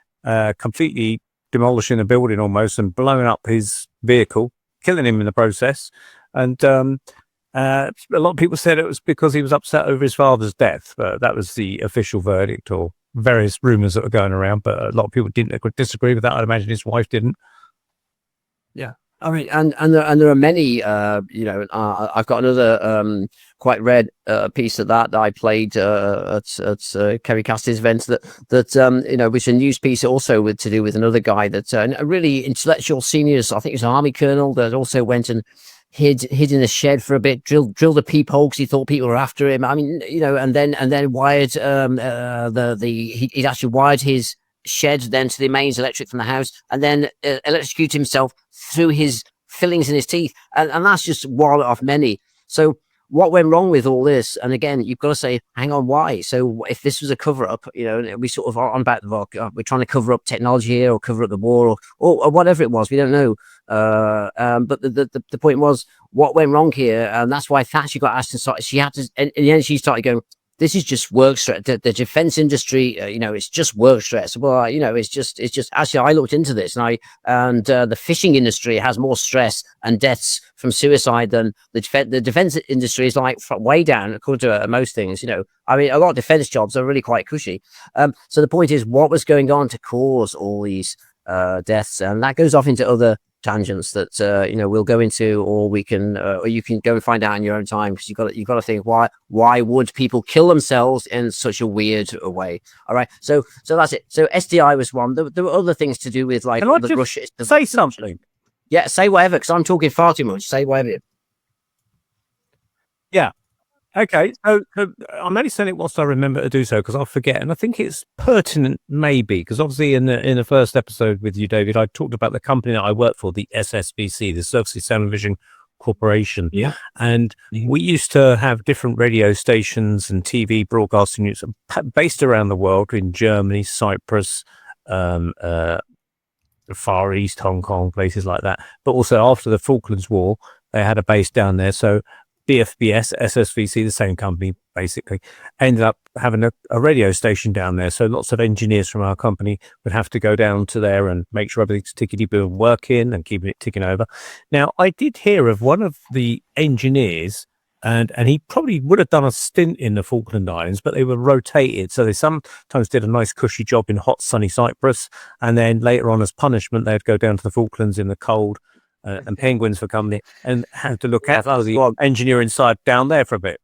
completely demolishing a building almost and blowing up his vehicle, killing him in the process. And a lot of people said it was because he was upset over his father's death, but that was the official verdict, or various rumors that were going around. But a lot of people didn't disagree with that. I'd imagine his wife didn't. Yeah. I mean, and there are many. I've got another quite read piece of that I played at Kerry Cassidy's event which a news piece also to do with another guy that a really intellectual seniors. I think it was an army colonel that also went and hid in a shed for a bit, drilled a peephole because he thought people were after him. I mean, and then wired he'd actually wired his shed then to the mains electric from the house, and then electrocute himself through his fillings in his teeth, and that's just one of many. So what went wrong with all this? And again, you've got to say, hang on, why? So if this was a cover up, we sort of are on about we're trying to cover up technology here, or cover up the war, or whatever it was, we don't know. But the point was, what went wrong here? And that's why Thatcher got asked, and she had to, and in the end she started going, this is just work stress. The defense industry, it's just work stress. Well, it's just actually, I looked into this, and the fishing industry has more stress and deaths from suicide than the defense industry is like way down, according to most things. I mean, a lot of defense jobs are really quite cushy. So the point is, what was going on to cause all these deaths? And that goes off into other tangents that we'll go into, or we can or you can go and find out in your own time, because you've got to think, why would people kill themselves in such a weird way? All right, so that's it. So SDI was one. There were other things to do with, like, the Russia. Say something. Yeah, say whatever, because I'm talking far too much. Say whatever. Yeah. Okay, so I'm only saying it whilst I remember to do so, because I'll forget, and I think it's pertinent, maybe, because obviously in the first episode with you, David, I talked about the company that I work for, the SSVC, the Surface Sound and Vision Corporation. Yeah, and we used to have different radio stations and TV broadcasting units based around the world, in Germany, Cyprus, the Far East, Hong Kong, places like that. But also after the Falklands War, they had a base down there, so BFBS, SSVC, the same company, basically, ended up having a radio station down there. So lots of engineers from our company would have to go down to there and make sure everything's tickety-boo and working and keeping it ticking over. Now, I did hear of one of the engineers, and he probably would have done a stint in the Falkland Islands, but they were rotated. So they sometimes did a nice cushy job in hot, sunny Cyprus, and then later on, as punishment, they'd go down to the Falklands in the cold, and penguins for company, and had to look at the engineer inside down there for a bit.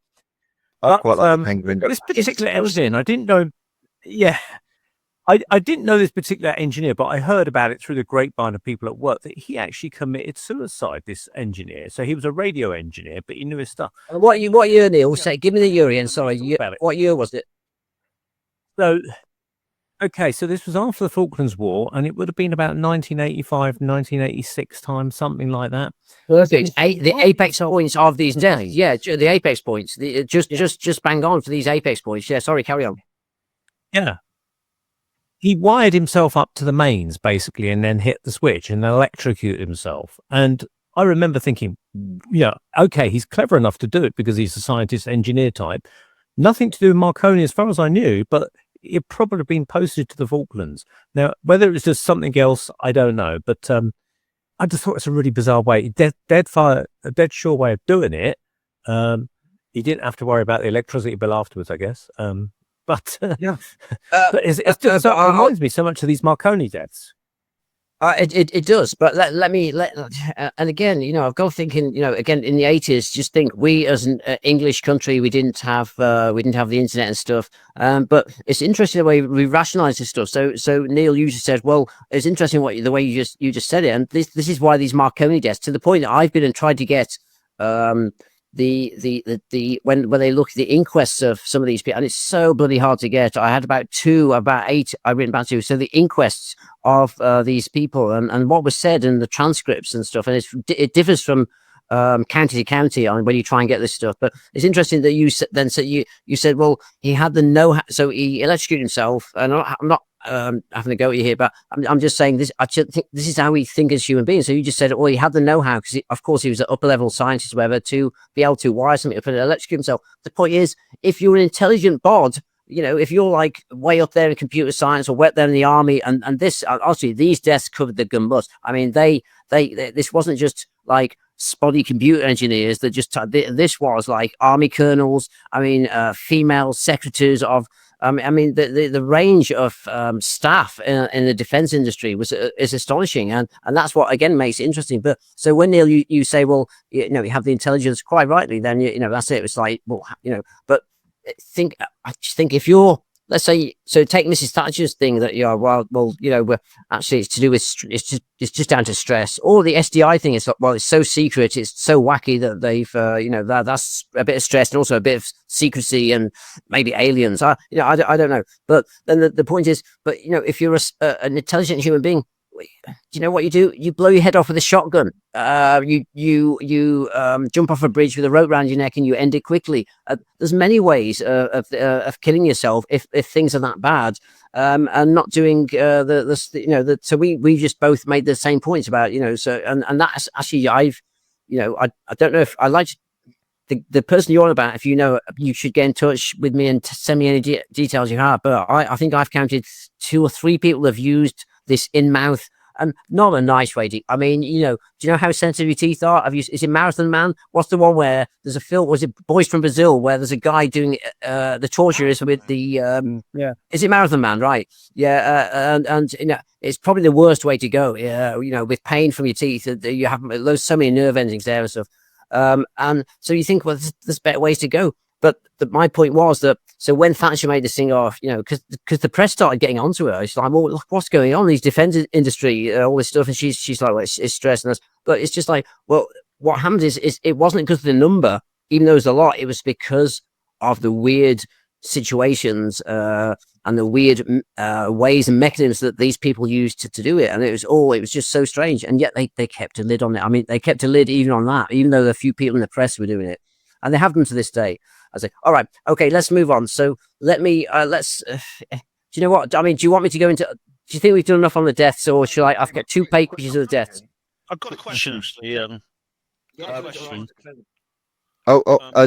I quite like the penguin. This particular engineer, I didn't know. Yeah, I didn't know this particular engineer, but I heard about it through the grapevine of people at work that he actually committed suicide. This engineer, so he was a radio engineer, but he knew his stuff. What year, Neil? Say, give me the year again. Sorry, what year was it? So. Okay, so this was after the Falklands War, and it would have been about 1985, 1986 time, something like that. Perfect. The apex points of these days. Yeah, the apex points. Just bang on for these apex points. Yeah, sorry, carry on. Yeah. He wired himself up to the mains, basically, and then hit the switch and electrocuted himself. And I remember thinking, okay, he's clever enough to do it because he's a scientist, engineer type. Nothing to do with Marconi as far as I knew, but it probably been posted to the Falklands. Now, whether it's just something else, I don't know. But I just thought it's a really bizarre way, a dead sure way of doing it. He didn't have to worry about the electricity bill afterwards, I guess. But it reminds me so much of these Marconi deaths. It does, but let me and again, I've got thinking, again, in the 80s, just think, we as an English country, we didn't have the internet and stuff, but it's interesting the way we rationalize this stuff. So Neil, you just said, well, it's interesting the way you just said it, and this is why these Marconi deaths, to the point that I've been and tried to get the when they look at the inquests of some of these people, and it's so bloody hard to get. I had about 8 I've written about 2. So the inquests of these people and what was said in the transcripts and stuff, and it differs from county to county on when you try and get this stuff. But it's interesting that you said, well, he had the know-how, so he electrocuted himself. And I'm not having to go at you here, but I'm just saying this. I think this is how we think as human beings. So you just said, well, he had the know-how because, of course, he was an upper-level scientist, or whatever, to be able to wire something up and electrocute himself. The point is, if you're an intelligent bod, if you're like way up there in computer science or way up there in the army, and this, honestly, these deaths covered the gamut. I mean, they this wasn't just like spotty computer engineers that just this was like army colonels. I mean, female secretaries of I mean, the range of staff in the defense industry is astonishing, and that's what again makes it interesting. But so when Neil, you say, well, you know, you have the intelligence, quite rightly, then you know that's it. It's like, well, you know, but I just think if you're, let's say, so take Mrs. Thatcher's thing that you're, well, you know, actually it's to do with, it's just down to stress. Or the SDI thing is, well, it's so secret, it's so wacky that they've, you know, that's a bit of stress and also a bit of secrecy and maybe aliens. You know, I don't know. But then the point is, but you know, if you're an intelligent human being, do you know what you do? You blow your head off with a shotgun. You jump off a bridge with a rope around your neck and you end it quickly. There's many ways of killing yourself if things are that bad. And not doing so we just both made the same points about, you know, so and that's actually I don't know if I like the person you're on about. If you know, you should get in touch with me and send me any details you have. But I think I've counted 2 or 3 people have used this in mouth, and not a nice way to, I mean, you know, do you know how sensitive your teeth are? Is it Marathon Man? What's the one where there's a film, was it Boys from Brazil, where there's a guy doing the torture is with the is it Marathon Man, right? And you know, it's probably the worst way to go, you know, with pain from your teeth. You have so many nerve endings there and stuff, and so you think, well, there's better ways to go. But my point was that, so when Thatcher made this thing off, you know, because the press started getting onto her, it's like, well, look, what's going on? These defense industry, all this stuff, and she's like, well, it's stressing us. But it's just like, well, what happened is it wasn't because of the number, even though it was a lot. It was because of the weird situations and the weird ways and mechanisms that these people used to do it, and it was just so strange. And yet they kept a lid on it. I mean, they kept a lid even on that, even though a few people in the press were doing it, and they have them to this day. I say, all right, okay, let's move on. So let me, do you know what? I mean, do you want me to go into, do you think we've done enough on the deaths, or should I've got 2 pages of the deaths? I've got a question, actually.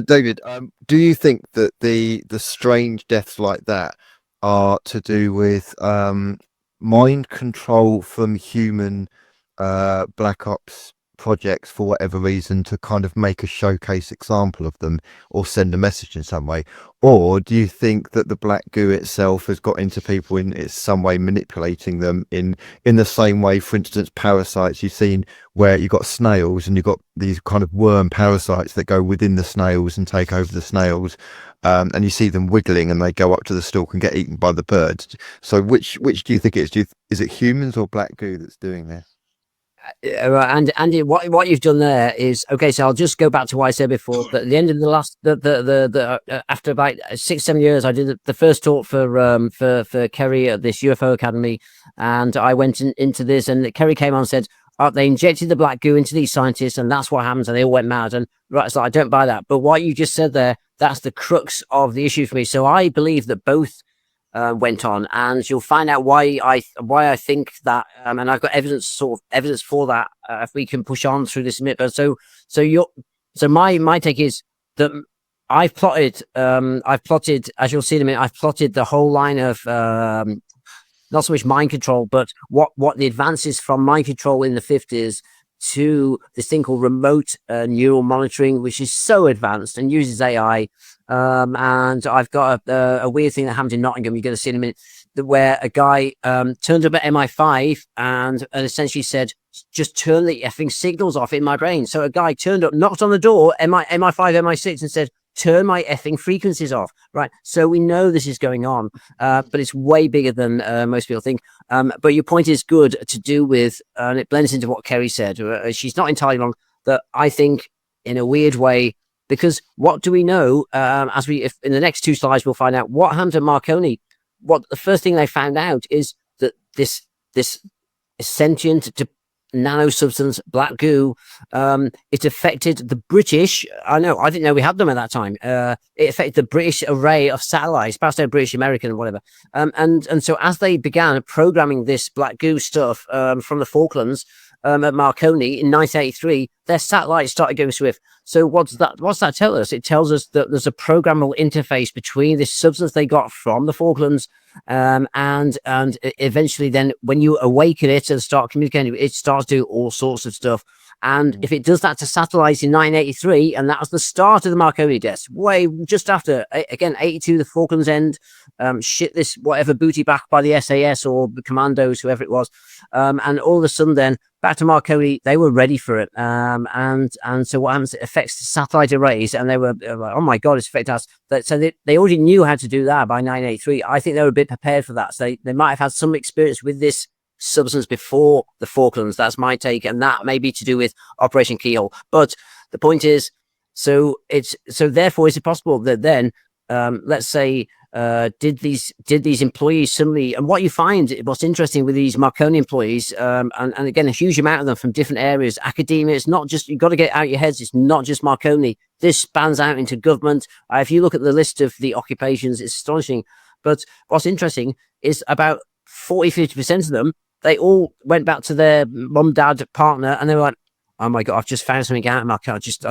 David, do you think that the strange deaths like that are to do with mind control from human black ops projects for whatever reason, to kind of make a showcase example of them or send a message in some way? Or do you think that the Black Goo itself has got into people in some way, manipulating them in the same way, for instance, parasites you've seen, where you've got snails and you've got these kind of worm parasites that go within the snails and take over the snails, and you see them wiggling and they go up to the stalk and get eaten by the birds. So which do you think it is? Is it humans or Black Goo that's doing this? And Andy, what you've done there is, okay, so I'll just go back to what I said before, that at the end of the last after about 6-7 years, I did the first talk for Kerry at this UFO Academy, and I went into this, and Kerry came on and said, they injected the Black Goo into these scientists, and that's what happens, and they all went mad. And right, so I don't buy that. But what you just said there, that's the crux of the issue for me. So I believe that both went on, and you'll find out why I think that, and I've got evidence for that if we can push on through this minute. But so my take is that I've plotted, as you'll see in a minute, I've plotted the whole line of not so much mind control, but what the advances from mind control in the 50s to this thing called remote neural monitoring, which is so advanced and uses AI. And I've got a weird thing that happened in Nottingham. You're going to see in a minute, where a guy turned up at MI5 and essentially said, just turn the effing signals off in my brain. So a guy turned up, knocked on the door, MI5, MI6, and said, turn my effing frequencies off. Right. So we know this is going on, but it's way bigger than most people think. But your point is good to do with, and it blends into what Kerry said. She's not entirely wrong, that I think in a weird way, because what do we know? If in the next 2 slides, we'll find out what happened to Marconi. What the first thing they found out is that this sentient nano substance, Black Goo, it affected the British. I didn't know we had them at that time. It affected the British array of satellites, perhaps they're British, American, or whatever. And so as they began programming this Black Goo stuff from the Falklands at Marconi in 1983, their satellites started going swift. So what's that tell us? It tells us that there's a programmable interface between this substance they got from the Falklands, and eventually then when you awaken it and start communicating, it starts doing all sorts of stuff. And if it does that to satellites in 1983, and that was the start of the Marconi deaths, way just after, again, 82, the Falklands end, shit this whatever booty back by the SAS or the commandos, whoever it was, and all of a sudden then back to Marconi, they were ready for it, and so what happens? It affects the satellite arrays, and they were like, oh my god, it's affected us. So they already knew how to do that by 1983. I think they were a bit prepared for that. So they might have had some experience with this substance before the Falklands. That's my take, and that may be to do with Operation Keyhole. But the point is, therefore, is it possible that then, let's say, did these employees suddenly, and what you find, what's interesting with these Marconi employees, and again, a huge amount of them from different areas, academia, it's not just, you've got to get out your heads, it's not just Marconi. This spans out into government. If you look at the list of the occupations, it's astonishing. But what's interesting is about 40-50% of them, they all went back to their mum, dad, partner, and they were like, oh my god, I've just found something out, and I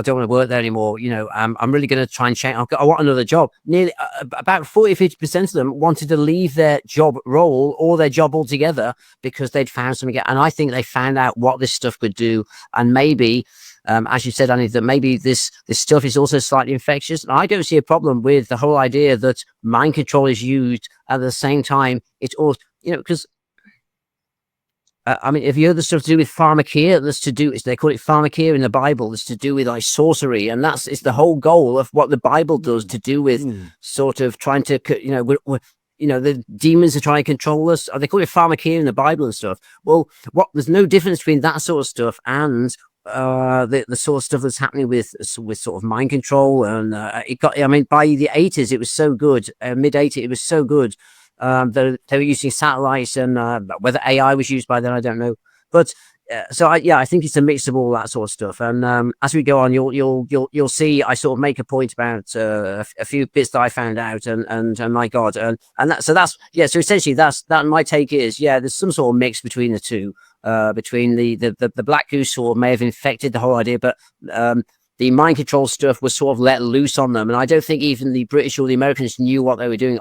don't want to work there anymore. I'm really going to try and change. I want another job. Nearly about 40-50% of them wanted to leave their job role or their job altogether because they'd found something out. And I think they found out what this stuff could do. And maybe, as you said, Annie, that maybe this stuff is also slightly infectious. And I don't see a problem with the whole idea that mind control is used at the same time. It's all, because I mean, if you heard the stuff to do with pharmakia, they call it pharmakia in the Bible. It's to do with like sorcery, and it's the whole goal of what the Bible does to do with sort of trying to, the demons are trying to control us. They call it pharmakia in the Bible and stuff. Well, there's no difference between that sort of stuff and the sort of stuff that's happening with sort of mind control. And by the 80s, it was so good. Mid 80s, it was so good. They were using satellites, and whether AI was used by then, I don't know. But I think it's a mix of all that sort of stuff. And as we go on, you'll see I sort of make a point about a few bits that I found out, and my god, so essentially that's my take is there's some sort of mix between the two, between the Black Goo sort of may have infected the whole idea, but the mind control stuff was sort of let loose on them, and I don't think even the British or the Americans knew what they were doing.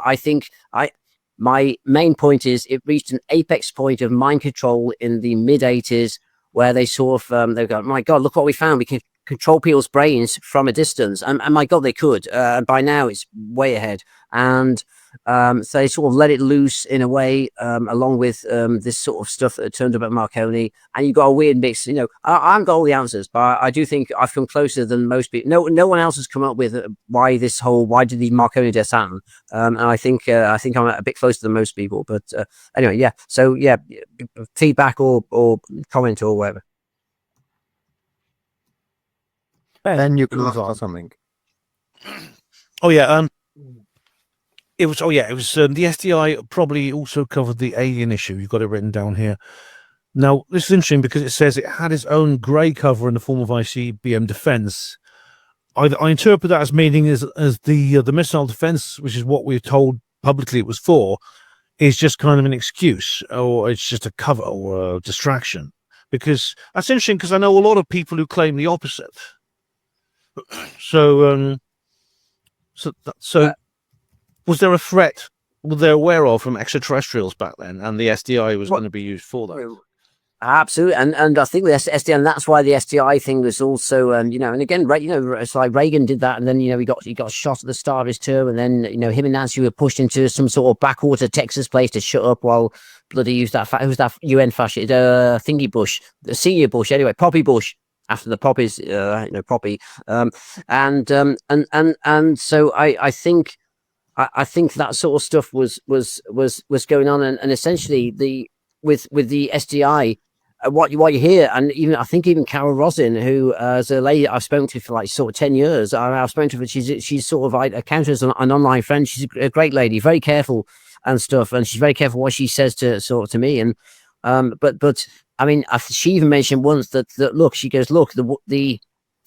My main point is it reached an apex point of mind control in the mid 80s, where they sort of they go, my god, look what we found. We can control people's brains from a distance, and my god, they could. By now, it's way ahead, and so they sort of let it loose in a way, along with this sort of stuff that turned up at Marconi, and you got a weird mix. I haven't got all the answers, but I do think I've come closer than most people. No one else has come up with why did the Marconi deaths happen, and I think I'm a bit closer than most people. But anyway, yeah. So yeah, feedback or comment or whatever. Ben, you can ask something. Oh yeah. It was the SDI probably also covered the alien issue. You've got it written down here. Now, this is interesting because it says it had its own grey cover in the form of ICBM defense. I interpret that as meaning as the missile defense, which is what we're told publicly it was for, is just kind of an excuse, or it's just a cover or a distraction. Because that's interesting, because I know a lot of people who claim the opposite. So was there a threat they're aware of from extraterrestrials back then, and the SDI was going to be used for that? Absolutely, and I think the SDI, and that's why the SDI thing was also, and again, it's like Reagan did that, and then he got shot at the start of his term, and then him and Nancy were pushed into some sort of backwater Texas place to shut up while bloody who's that UN fascist thingy Bush, the senior Bush anyway, Poppy Bush. After the poppies, Poppy, and so I think that sort of stuff was going on, and essentially with the SDI, what you hear, and even Carol Rosin, who is a lady I've spoken to for like sort of 10 years, I've spoken to her. She's sort of I count her as an online friend. She's a great lady, very careful and stuff, and she's very careful what she says to me, and but. I mean, she even mentioned once that look, she goes, look, the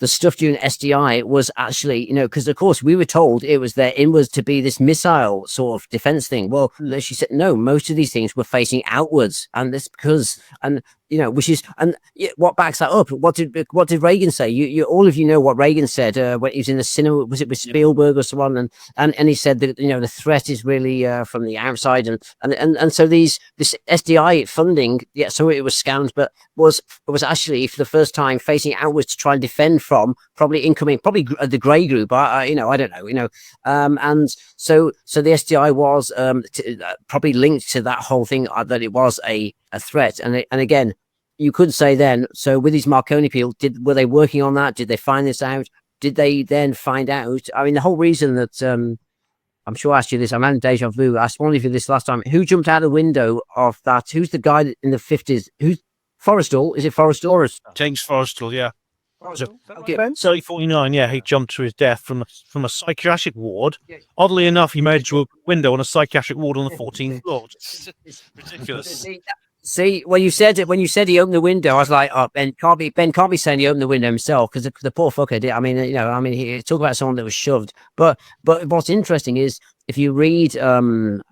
stuff during SDI was actually, because of course we were told it was to be this missile sort of defense thing. Well, she said, no, most of these things were facing outwards, and this because, and which is, and what backs that up? What did Reagan say? You all of you know what Reagan said when he was in the cinema. Was it with Spielberg or someone? And he said that the threat is really from the outside, and so this SDI funding, so it was scammed, but was actually for the first time facing outwards to try and defend from probably the grey group. I don't know, and so the SDI was probably linked to that whole thing, that it was a threat, and again, you could say then, so with these Marconi people, were they working on that? Did they find this out? Did they then find out? I mean, the whole reason that I'm sure I asked you this, I'm having deja vu. I asked one of you this last time. Who jumped out the window of that? Who's the guy in the 50s? Who's Forrestal? Is it Forrestal? James Forrestal, yeah. Okay. So 49, yeah, he jumped to his death from a psychiatric ward. Oddly enough, he made a window on a psychiatric ward on the 14th floor. It's ridiculous. See, when you said he opened the window, I was like, oh, Ben can't be saying he opened the window himself, because the poor fucker did. I mean, he talk about someone that was shoved. But what's interesting is, if you read, I don't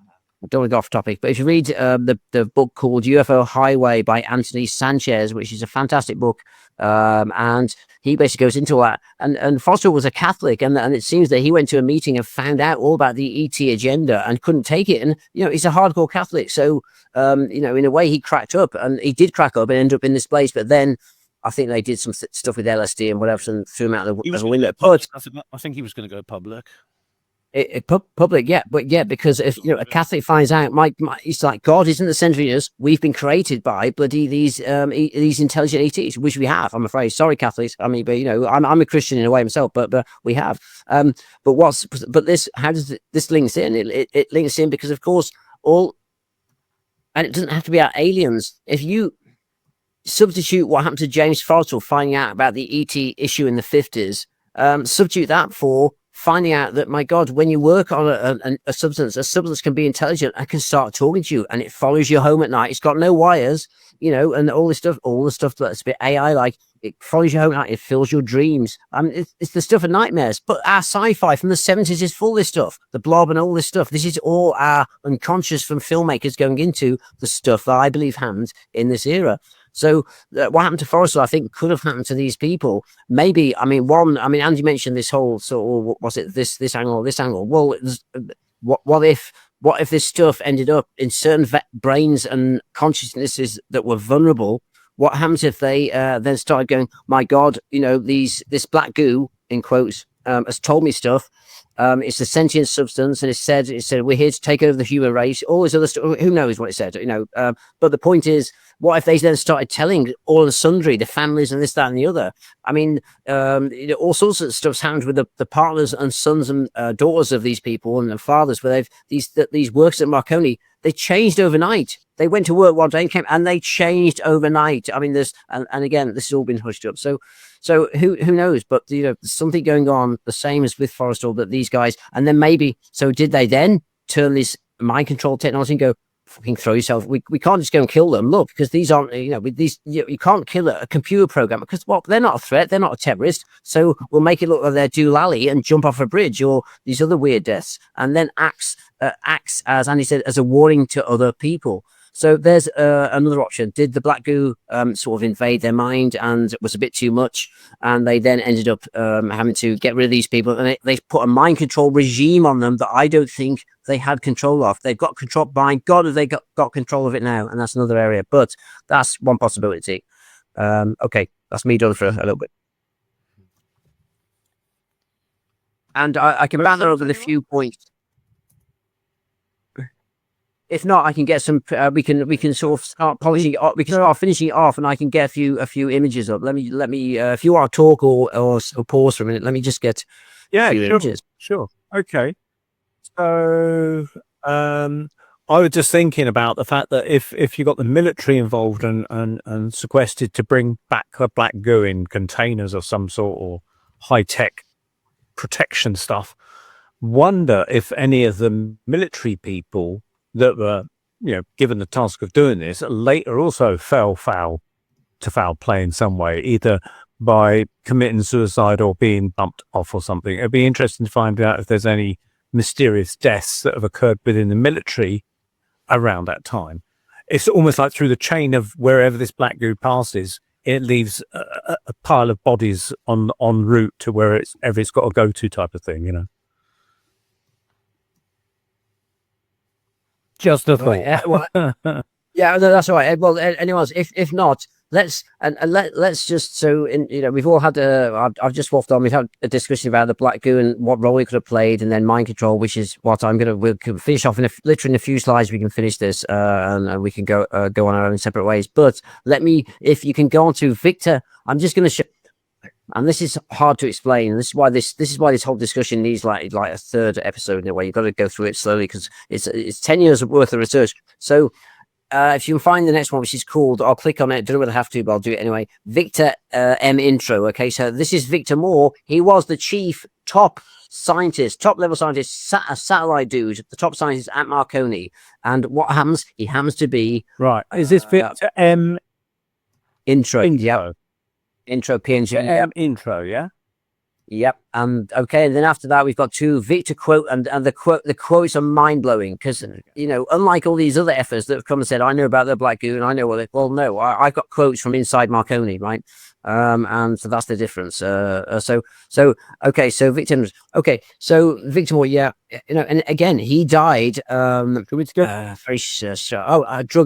want to go off topic, but if you read the book called UFO Highway by Anthony Sanchez, which is a fantastic book, and he basically goes into all that. And Foster was a Catholic, and it seems that he went to a meeting and found out all about the ET agenda and couldn't take it. And he's a hardcore Catholic, so in a way he cracked up, and he did crack up and end up in this place. But then I think they did some stuff with LSD and whatever, and threw him out of the window. But I think he was going to go public. Public, yeah, but because if a Catholic finds out, it's like, God isn't the center of the universe. We've been created by bloody these intelligent ETs, which we have. I'm afraid. Sorry, Catholics. I mean, but I'm a Christian in a way myself, but we have. But this, how does this links in? It links in because, of course, and it doesn't have to be our aliens. If you substitute what happened to James Forrestal finding out about the ET issue in the 50s, substitute that for finding out that, my God, when you work on a substance can be intelligent and can start talking to you, and it follows you home at night. It's got no wires, and all the stuff that's a bit AI like. It follows you home at night. It fills your dreams. It's the stuff of nightmares. But our sci-fi from the 70s is full of this stuff. The Blob and all this stuff. This is all our unconscious from filmmakers going into the stuff that I believe happened in this era. So what happened to Forrestal, I think, could have happened to these people. Maybe, Andy mentioned this whole sort of, was it this angle or this angle? Well, what if this stuff ended up in certain brains and consciousnesses that were vulnerable? What happens if they then started going, my God, this Black Goo, in quotes, has told me stuff. It's a sentient substance, and it said we're here to take over the human race. All this other stuff. Who knows what it said? But the point is, what if they then started telling all and sundry, the families and this, that, and the other? I mean, all sorts of stuff's happened with the partners and sons and daughters of these people and their fathers, where these works at Marconi, they changed overnight. They went to work one day and they changed overnight. I mean, and again, this has all been hushed up. So who knows? But there's something going on, the same as with Forrestal, that these guys, and then maybe, so did they then turn this mind control technology and go, fucking throw yourself? We can't just go and kill them. Look, because these aren't, with these, you can't kill a computer program, because they're not a threat, they're not a terrorist. So we'll make it look like they're doolally and jump off a bridge or these other weird deaths, and then acts as Andy said, as a warning to other people. So there's another option. Did the Black Goo sort of invade their mind and it was a bit too much, and they then ended up having to get rid of these people, and they put a mind control regime on them that I don't think they had control of. They've got control. By God, have they got control of it now? And that's another area, but that's one possibility. Okay, that's me done for a little bit. And I can round over the few points. If not, I can get some. We can sort of start polishing it off. We can start finishing it off, and I can get a few images up. Let me. If you want to talk or pause for a minute, let me just get. Yeah, images. Sure. Okay. So, I was just thinking about the fact that if you got the military involved and sequestered to bring back a Black Goo in containers of some sort, or high tech protection stuff, wonder if any of the military people that were, given the task of doing this, later also fell foul to foul play in some way, either by committing suicide or being bumped off or something. It'd be interesting to find out if there's any mysterious deaths that have occurred within the military around that time. it's almost like through the chain of wherever this black goo passes, it leaves a pile of bodies en route to where it's got to go to, type of thing, you know. Just a thought. Right, yeah, no, that's all right. Well, anyways, if not, let's just, so we've all had I've just waffled on. We've had a discussion about the black goo and what role he could have played, and then mind control, which is what we'll finish off literally in a few slides. We can finish this, and we can go on our own separate ways. But if you can go on to Victor, I'm just going to show. And this is hard to explain. This is why this whole discussion needs like a third episode in a way. You've got to go through it slowly because it's 10 years worth of research. So if you can find the next one, which is called, I'll click on it. Don't know whether I have to, but I'll do it anyway. Victor M intro. Okay, so this is Victor Moore. He was the chief top level scientist, a satellite dude, the top scientist at Marconi. And what happens? He happens to be right. Is this Victor M intro? Yeah. Intro PNG. Intro, yeah. Yep. Okay. And then after that, we've got two Victor quote, and the quotes are mind blowing because unlike all these other efforts that have come and said, I know about the black goo and I know what well, no, I've got quotes from inside Marconi, right? And so that's the difference. Okay. So Victor Moore, yeah, and again, he died. Drug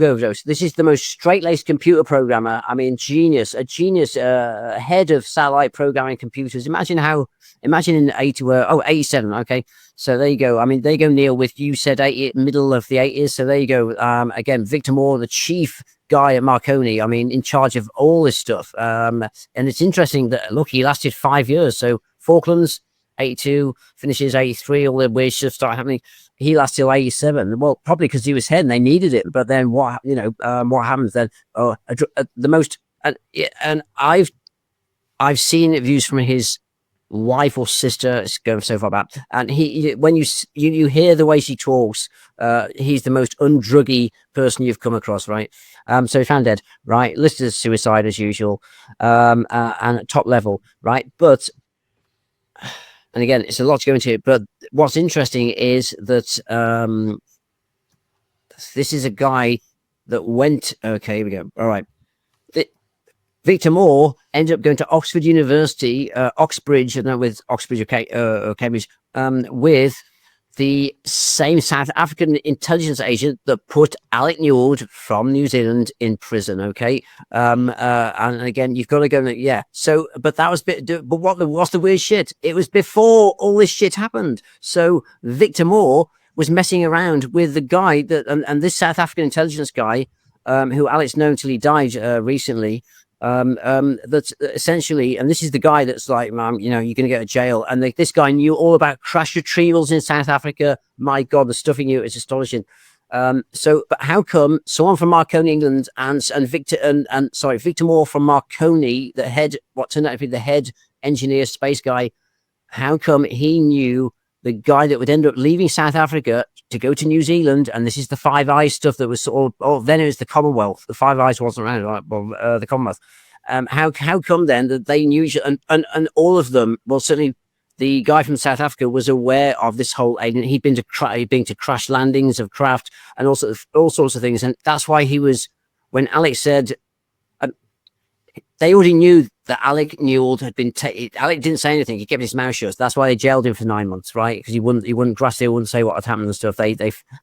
overdose. This is the most straight-laced computer programmer. I mean, a genius, head of satellite programming computers. Imagine in 87. Okay. So there you go. I mean, there you go, Neil, with you said middle of the 80s. So there you go. Again, Victor Moore, the chief guy at Marconi, I mean, in charge of all this stuff. And it's interesting that, look, he lasted 5 years. So Falklands, 82, finishes 83, all the weird stuff started happening. He lasted till 87. Well, probably because he was head and they needed it. But then what happens then? And I've seen views from his wife or sister, it's going so far back, and when you hear the way she talks, he's the most undruggy person you've come across, right? So he found dead, right, listed as suicide as usual, and at top level, right? But and again, it's a lot to go into it, but what's interesting is that this is a guy that went, okay, here we go, all right. Victor Moore ended up going to Oxford University, Oxbridge, with Oxbridge or Cambridge, with the same South African intelligence agent that put Alec Newald from New Zealand in prison. Okay, and again, you've got to go. Yeah. So, but that was but what's the weird shit? It was before all this shit happened. So Victor Moore was messing around with the guy that, and this South African intelligence guy, who Alec's known till he died recently. That's essentially, and this is the guy that's like, you're going to go to jail. And this guy knew all about crash retrievals in South Africa. My God, the stuff he knew is astonishing. But how come someone from Marconi, England, and Victor Moore from Marconi, what turned out to be the head engineer, space guy, how come he knew the guy that would end up leaving South Africa to go to New Zealand? And this is the Five Eyes stuff that was then it was the Commonwealth. The Five Eyes wasn't around, right? Well, the Commonwealth. How come then that they knew and all of them? Well, certainly the guy from South Africa was aware of this whole alien. He'd been to crash landings of craft and also all sorts of things, and that's why he was, when Alec said, they already knew that Alec Newald had been Alec didn't say anything. He kept his mouth shut. That's why they jailed him for 9 months, right? Because he wouldn't grasp it, wouldn't say what had happened and stuff. They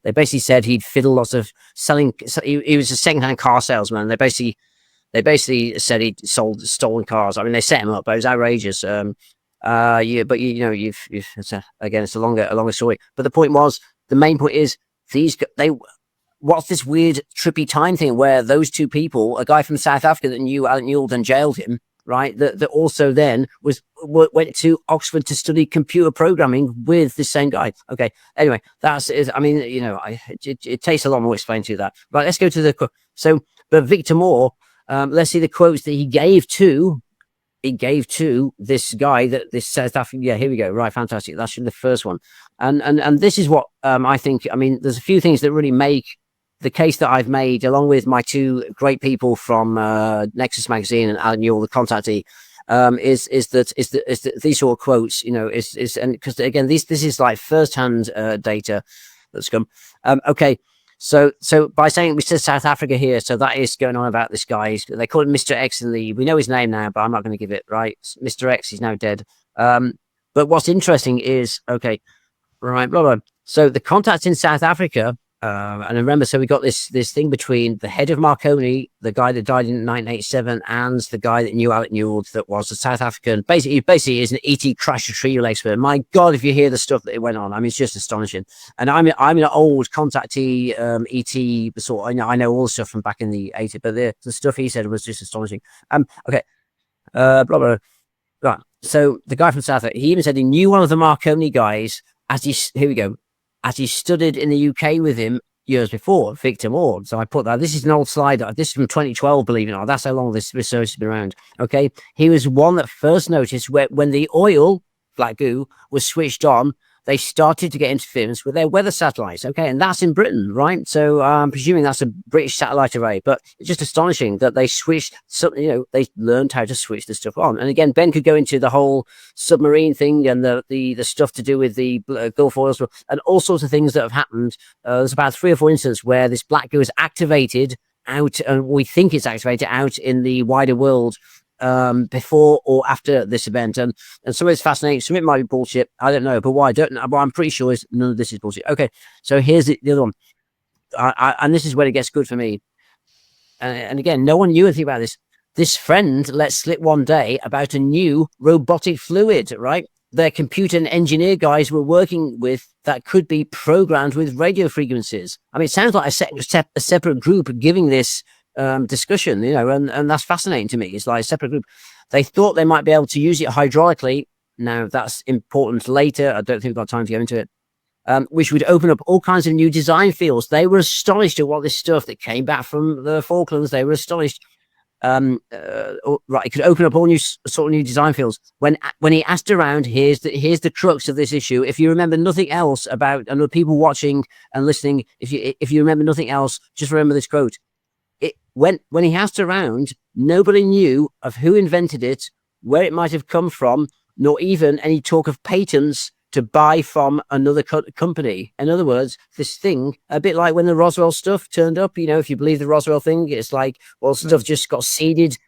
basically said he'd fiddled lots of selling. He was a secondhand car salesman. They basically said he'd sold stolen cars. I mean, they set him up, but it was outrageous. But it's a longer story. But the main point is what's this weird trippy time thing where those two people, a guy from South Africa that knew Alec Newald and jailed him, right? That also then went to Oxford to study computer programming with the same guy. Okay. Anyway, that's it. I mean, it takes a lot more to explain to that. Right. Let's go to but Victor Moore, let's see the quotes that he gave to this guy, this South African. Yeah, here we go. Right. Fantastic. That's the first one. And this is what, I think, I mean, there's a few things that really make the case that I've made, along with my two great people from Nexus Magazine and Alec Newald, the contactee, is that these sort of quotes, and because again, this is like first-hand data that's come. Okay, So by saying Mr. South Africa here, so that is going on about this guy. They call him Mr. X in the. We know his name now, but I'm not going to give it. Right, Mr. X is now dead. But what's interesting is right, blah, blah. So the contacts in South Africa, and remember, so we got this thing between the head of Marconi, the guy that died in 1987, and the guy that knew Alec Newald, that was a South African. Basically, is an ET crash retrieval expert. My God, if you hear the stuff that it went on, I mean, it's just astonishing. And I'm an old contactee ET sort. I know all the stuff from back in the 80s, but the stuff he said was just astonishing. Okay, blah blah. Right. So the guy from South Africa, he even said he knew one of the Marconi guys as he studied in the UK with him years before, Victor Ward. So I put that. This is an old slide. This is from 2012, believe it or not. That's how long this research has been around. Okay. He was one that first noticed when the oil, Black Goo, was switched on, they started to get interference with their weather satellites. Okay. And that's in Britain, right? So I'm presuming that's a British satellite array, but it's just astonishing that they switched something, they learned how to switch the stuff on. And again, Ben could go into the whole submarine thing and the stuff to do with the Gulf oil spill and all sorts of things that have happened. There's about 3 or 4 instances where this Black Goo is activated out, and we think it's activated out in the wider world before or after this event, and some of it's fascinating, some of it might be bullshit. I don't know, but what I don't know, but I'm pretty sure none of this is bullshit. Okay, so here's the other one, and this is where it gets good for me. And again, no one knew anything about this. This friend let slip one day about a new robotic fluid, right? Their computer and engineer guys were working with that could be programmed with radio frequencies. I mean, it sounds like a separate group giving this discussion, and that's fascinating to me. It's like a separate group. They thought they might be able to use it hydraulically. Now that's important later. I don't think we've got time to go into it. Which would open up all kinds of new design fields. They were astonished at what this stuff that came back from the Falklands. They were astonished. Right, it could open up all sort of new design fields. When he asked around, here's the crux of this issue. If you remember nothing else about, and the people watching and listening, if you remember nothing else, just remember this quote. When he asked around, nobody knew of who invented it, where it might have come from, nor even any talk of patents to buy from another company. In other words, this thing, a bit like when the Roswell stuff turned up, if you believe the Roswell thing, it's like, well, stuff just got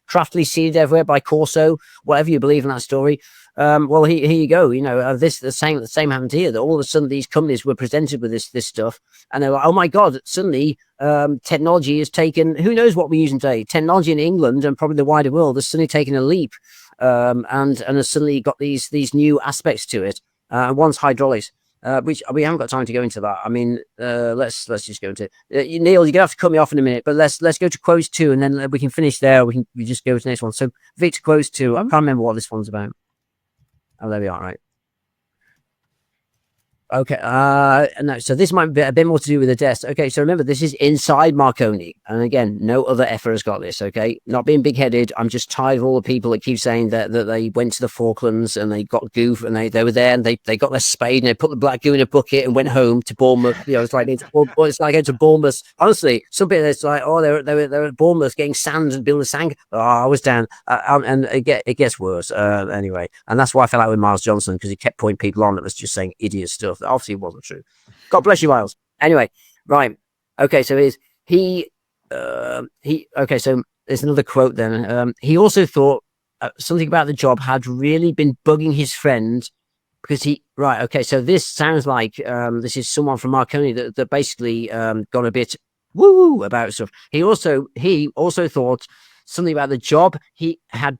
craftily seeded everywhere by Corso, whatever you believe in that story. Well, here you go. The same happened here. That all of a sudden these companies were presented with this stuff, and they're like, "Oh my God!" Suddenly, technology has taken. Who knows what we're using today? Technology in England and probably the wider world has suddenly taken a leap, and has suddenly got these new aspects to it. One's hydraulics, which we haven't got time to go into that. I mean, let's just go into it. Neil, you're gonna have to cut me off in a minute, but let's go to quotes 2, and then we can finish there. We just go to the next one. So Victor, quotes 2. I can't remember what this one's about. Oh, there we are, right. Okay, no, so this might be a bit more to do with the deaths. Okay, so remember, this is inside Marconi. And again, no other effer has got this, okay? Not being big-headed, I'm just tired of all the people that keep saying that they went to the Falklands and they got goo, and they were there and they got their spade and they put the Black Goo in a bucket and went home to Bournemouth. It's like going to Bournemouth. Honestly, some people, it's like, oh, they were at Bournemouth getting sand and building sand. Oh, I was down. And it gets worse, anyway. And that's why I fell out with Miles Johnson, because he kept pointing people on that was just saying idiot stuff. Obviously it wasn't true. God bless you, Miles. Anyway, right. Okay, so okay, so there's another quote then. He also thought something about the job had really been bugging his friend because okay, so this sounds like this is someone from Marconi that basically got a bit woo about stuff. He also thought something about the job he had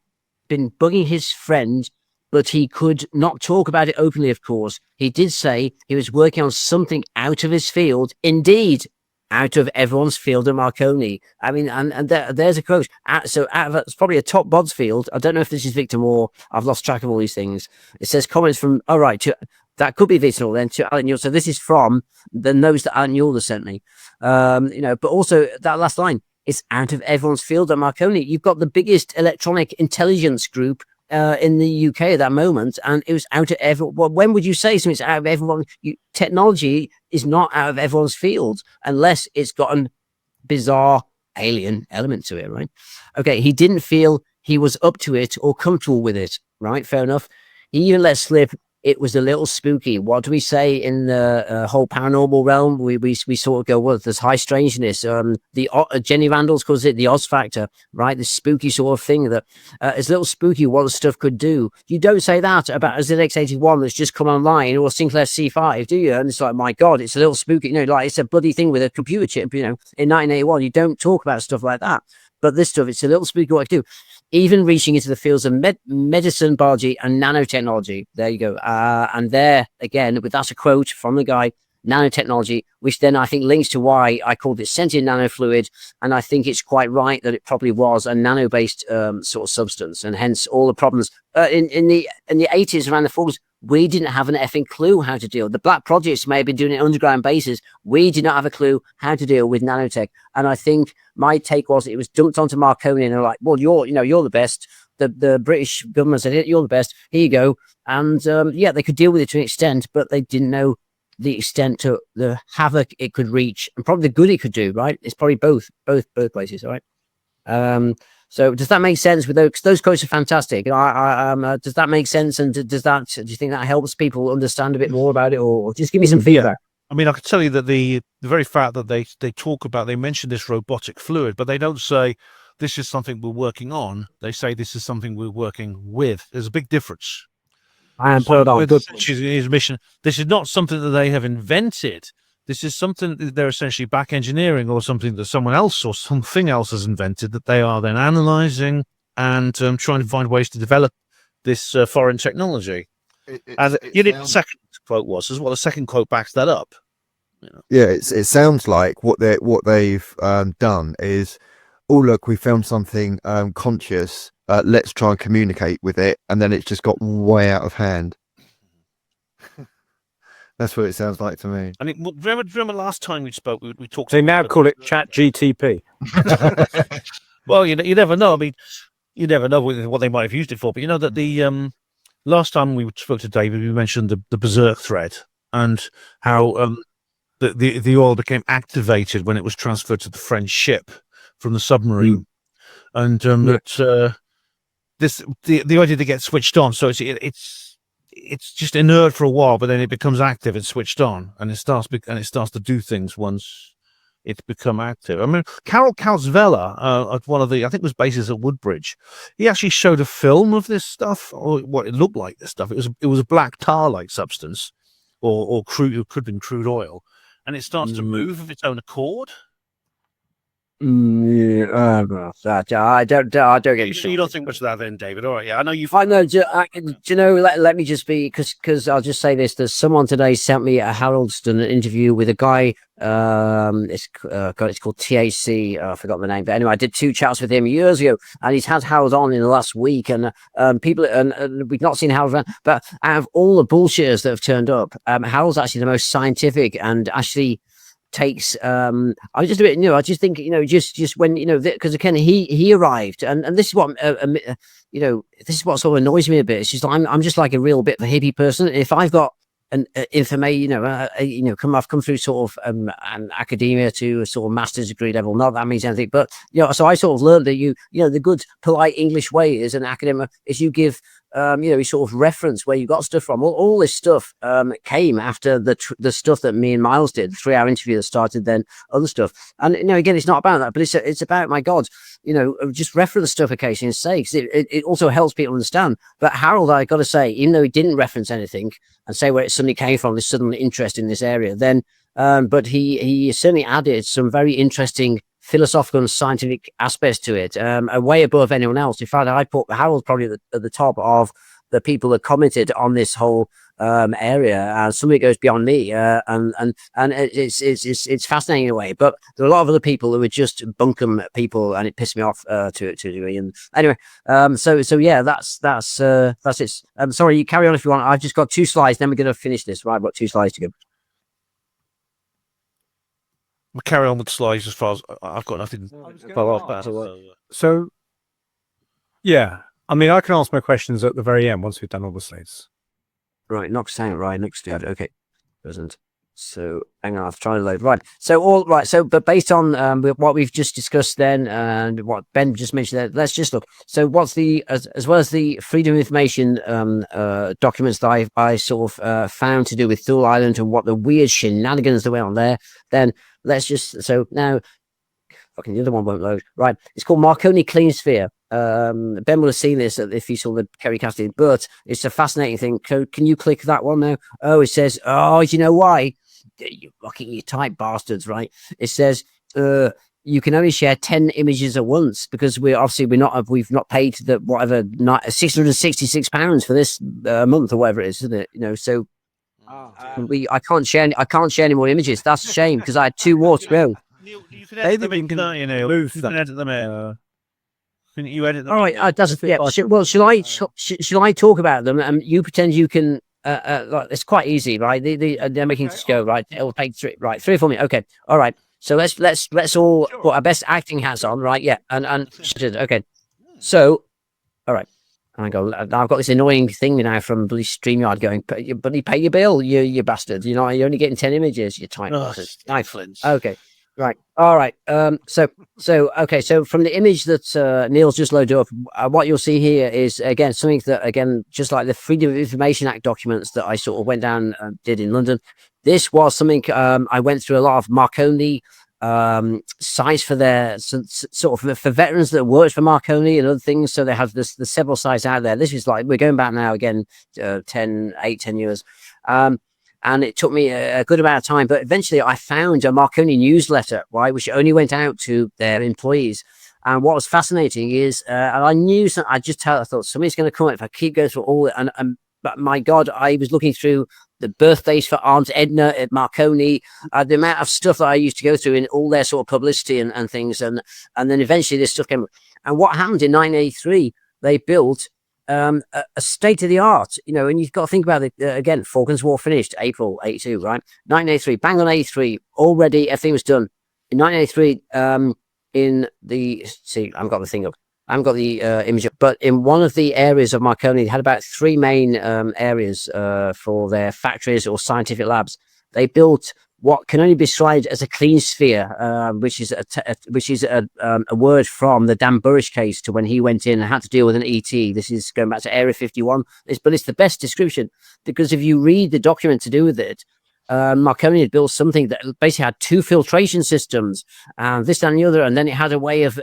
been bugging his friend, but he could not talk about it openly, of course. He did say he was working on something out of his field. Indeed, out of everyone's field at Marconi. I mean, and there's a quote. So it's probably a top bods field. I don't know if this is Victor Moore. I've lost track of all these things. It says comments from, that could be Victor Moore then, to Alec Newald. So this is from the notes that Alec Newald has sent me. But also that last line, it's out of everyone's field at Marconi. You've got the biggest electronic intelligence group in the UK at that moment, and it was out of everyone. Well, when would you say something's out of everyone? Technology is not out of everyone's field unless it's got a bizarre alien element to it, right? Okay, he didn't feel he was up to it or comfortable with it, right? Fair enough. He even let slip it was a little spooky. What do we say in the whole paranormal realm? We sort of go, well, there's high strangeness. Jenny Randall's calls it the Oz factor, right? The spooky sort of thing that it's a little spooky what the stuff could do. You don't say that about a ZX81 that's just come online or Sinclair C5, do you? And it's like, my God, it's a little spooky. Like it's a bloody thing with a computer chip, in 1981. You don't talk about stuff like that. But this stuff, it's a little spooky what it can do. Even reaching into the fields of medicine, biology, and nanotechnology. There you go. And there, again, that's a quote from the guy, nanotechnology, which then I think links to why I called it sentient nanofluid. And I think it's quite right that it probably was a nano-based sort of substance. And hence all the problems. In the 80s, around the 40s, we didn't have an effing clue how to deal. The Black Projects may have been doing it on an underground basis. We did not have a clue how to deal with nanotech. And I think my take was it was dumped onto Marconi and they're like, well, you're the best. The British government said, you're the best. Here you go. And they could deal with it to an extent, but they didn't know the extent to the havoc it could reach and probably the good it could do, right? It's probably both places, all right? So does that make sense with those quotes are fantastic. Does that make sense? And do you think that helps people understand a bit more about it, or just give me some feedback? I mean, I could tell you that the very fact that they talk about, they mention this robotic fluid, but they don't say this is something we're working on. They say this is something we're working with. There's a big difference. I am put on. His mission. This is not something that they have invented. This is something that they're essentially back engineering, or something that someone else or something else has invented that they are then analyzing and trying to find ways to develop this foreign technology. The second quote was as well. The second quote backs that up. Yeah, it sounds like what they've done is, oh look, we found something conscious. Let's try and communicate with it, and then it's just got way out of hand. That's what it sounds like to me. And remember last time we spoke, we talked. They now call it Chat GTP. Well, you never know. I mean, you never know what they might have used it for. But you know that the last time we spoke to David, we mentioned the Berserk thread and how the oil became activated when it was transferred to the French ship from the submarine, and that the idea to get switched on. So it's just inert for a while, but then it becomes active and switched on, and it starts to do things once it's become active. I mean, Carol Calzvella, at one of the, I think it was bases at Woodbridge, he actually showed a film of this stuff, or what it looked like. This stuff, it was a black tar-like substance, or crude, it could have been crude oil, and it starts to move of its own accord. I don't get You don't think much of that then, David? All right, yeah, I know you. I know. Do you know? Let me just be, because I'll just say this. There's someone today sent me Harold's done an interview with a guy. It's called THC. I forgot the name, but anyway, I did 2 chats with him years ago, and he's had Harold on in the last week, and people and we've not seen Harold around, but out of all the bullshitters that have turned up, Harold's actually the most scientific and actually takes I just a bit I just think just when because again he arrived and this is what this is what sort of annoys me a bit. It's just I'm just like a real bit of a hippie person. If I've got an information I've come through sort of an academia to a sort of master's degree level, not that means anything, but so I sort of learned that the good polite English way as an academic is you give you sort of reference where you got stuff from. All this stuff came after the stuff that me and Miles did, the 3-hour interview that started then other stuff. And again, it's not about that, but it's about, my God, just reference stuff occasionally, say, because it also helps people understand. But Harold, I got to say, even though he didn't reference anything and say where it suddenly came from, this sudden interest in this area, then but he certainly added some very interesting philosophical and scientific aspects to it, way above anyone else. In fact, I put Harold probably at the top of the people that commented on this whole area, and somebody goes beyond me, and it's fascinating in a way. But there are a lot of other people who are just bunkum people, and it pissed me off to a degree. And anyway, so yeah, that's it. Sorry, you carry on if you want. I've just got 2 slides, then we're going to finish this. Right, I've got 2 slides to go. We'll carry on with the slides as far as I've got nothing to follow up that. So, yeah, I mean, I can ask my questions at the very end once we've done all the slides. Right, Knox saying it right, next to it. Okay, present. So hang on, I've tried to load. Right. So but based on what we've just discussed then and what Ben just mentioned there, let's just look. So what's the as well as the freedom of information documents that I sort of found to do with Thule Island and what the weird shenanigans that went on there, then let's just so now fucking the other one won't load. Right. It's called Marconi Clean Sphere. Ben will have seen this if he saw the Kerry casting, but it's a fascinating thing. Can you click that one now? Oh, it says, oh, you know why? You type bastards, right? It says you can only share 10 images at once because we've not paid the whatever £666 for this month or whatever it is, isn't it? You know, so I can't share any more images. That's a shame because I had 2 more to go. You can edit them in, can't you, Neil? You can edit them in. Can you edit them? All right, doesn't. Yeah. Well, shall I talk about them and you pretend you can? Like, it's quite easy, right? They're making us go right. It'll take 3 or 4 minutes. Okay, all right. So let's all put our best acting hats on, right? Yeah, and okay. So, all right. And I go. I've got this annoying thing now from StreamYard going. But you pay your bill, you bastard. You know you're only getting 10 images. You type. Okay. Right. All right. So okay. So from the image that Neil's just loaded up, what you'll see here is again something that just like the Freedom of Information Act documents that I sort of went down and did in London. This was something I went through a lot of Marconi sites for their sort of for veterans that worked for Marconi and other things. So they have the several sites out there. This is like we're going back now again 10 years. And it took me a good amount of time, but eventually I found a Marconi newsletter, right, which only went out to their employees. And what was fascinating is, and I knew, I thought somebody's going to come if I keep going through all it. But my God, I was looking through the birthdays for Aunt Edna at Marconi, the amount of stuff that I used to go through in all their sort of publicity and things. And then eventually this stuff came. And what happened in 1983, they built a state of the art, you know, and you've got to think about it again. Falklands War finished April 82, right? 1983, bang on 83, already everything was done. In 1983, I haven't got the thing up. I haven't got the image up, but in one of the areas of Marconi, they had about 3 main areas for their factories or scientific labs. They built what can only be described as a clean sphere, which is a word from the Dan Burrish case to when he went in and had to deal with an ET. This is going back to Area 51. But it's the best description because if you read the document to do with it, Marconi had built something that basically had 2 filtration systems, this and the other, and then it had a way of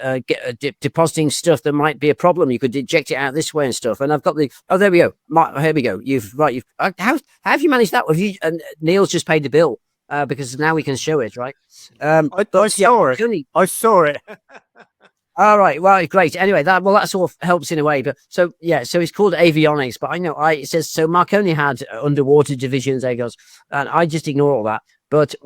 depositing stuff that might be a problem. You could eject it out this way and stuff. And I've got there we go. Here we go. How have you managed that? Neil's just paid the bill. Because now we can show it, right? I saw it. I saw it. All right. Well, great. Anyway, that sort of helps in a way. But so it's called avionics. But I know it says so. Marconi had underwater divisions. There goes, and I just ignore all that. But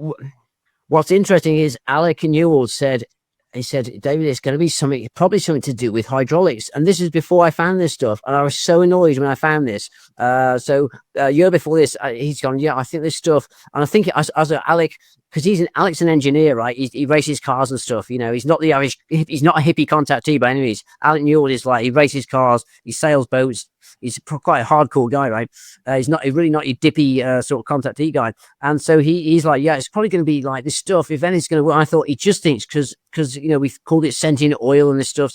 what's interesting is Alec Newald said. He said, David, it's going to be probably something to do with hydraulics. And this is before I found this stuff. And I was so annoyed when I found this. So a year before this, he's gone, yeah, I think this stuff. And I think as Alec, because Alec's an engineer, right? He races cars and stuff. You know, he's not he's not a hippie contactee by any means. Alec Newald is like, he races cars, he sails boats. He's quite a hardcore guy, right? He's really not your dippy sort of contactee guy. And so he's like, yeah, it's probably going to be like this stuff. If anything's going to work, I thought he just thinks because you know we've called it sentient oil and this stuff.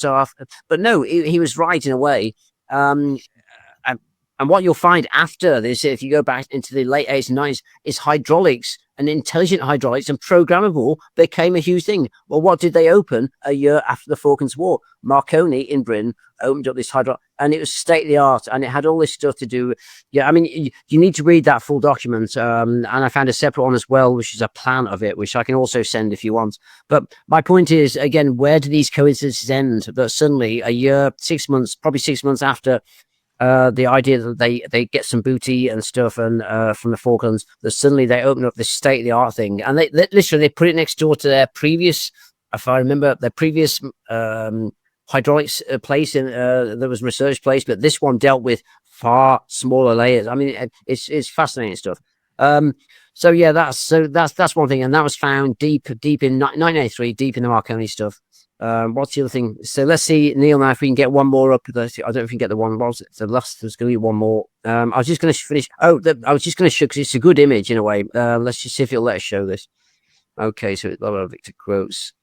But no, he was right in a way. And what you'll find after this, if you go back into the late 80s and 90s, is hydraulics and intelligent hydraulics and programmable became a huge thing. Well, what did they open a year after the Falklands War? Marconi in Britain opened up this hydraulic, and it was state of the art, and it had all this stuff to do. Yeah, I mean, you need to read that full document, and I found a separate one as well, which is a plan of it, which I can also send if you want. But my point is, again, where do these coincidences end? That suddenly a year, 6 months, probably 6 months after the idea that they get some booty and stuff and from the Falklands, that suddenly they open up this state of the art thing, and they literally they put it next door to their previous, if I remember, their previous hydraulics place in there was research place, but this one dealt with far smaller layers. I mean, it's fascinating stuff. So yeah, that's one thing, and that was found deep in 1983, deep in the Marconi stuff. What's the other thing? So let's see, Neil, now if we can get one more up. Let's see, I don't know if we can get the one. Was it the last? There's going to be one more. I was just going to finish. I was just going to show, because it's a good image in a way. Let's just see if it'll let us show this. Okay, so it's Victor quotes,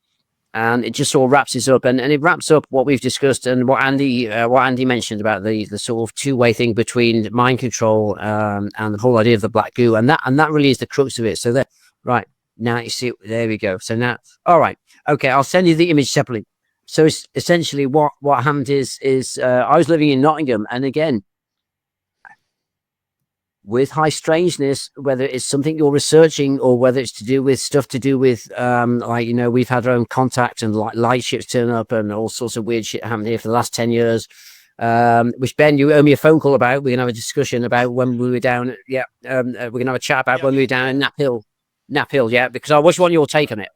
and it just sort of wraps this up, and it wraps up what we've discussed and what Andy mentioned about the sort of two-way thing between mind control and the whole idea of the black goo, and that really is the crux of it. So that right. Now you see, there we go. So now, all right, okay, I'll send you the image separately. So it's essentially what happened is I was living in Nottingham, and again, with high strangeness, whether it's something you're researching or whether it's to do with stuff to do with, like, you know, we've had our own contact and light ships turn up and all sorts of weird shit happened here for the last 10 years. Which Ben, you owe me a phone call about. We're gonna have a discussion about when we were down. Yeah, we're gonna have a chat about when we were down in Nap Hill, yeah, because I just want your take on it.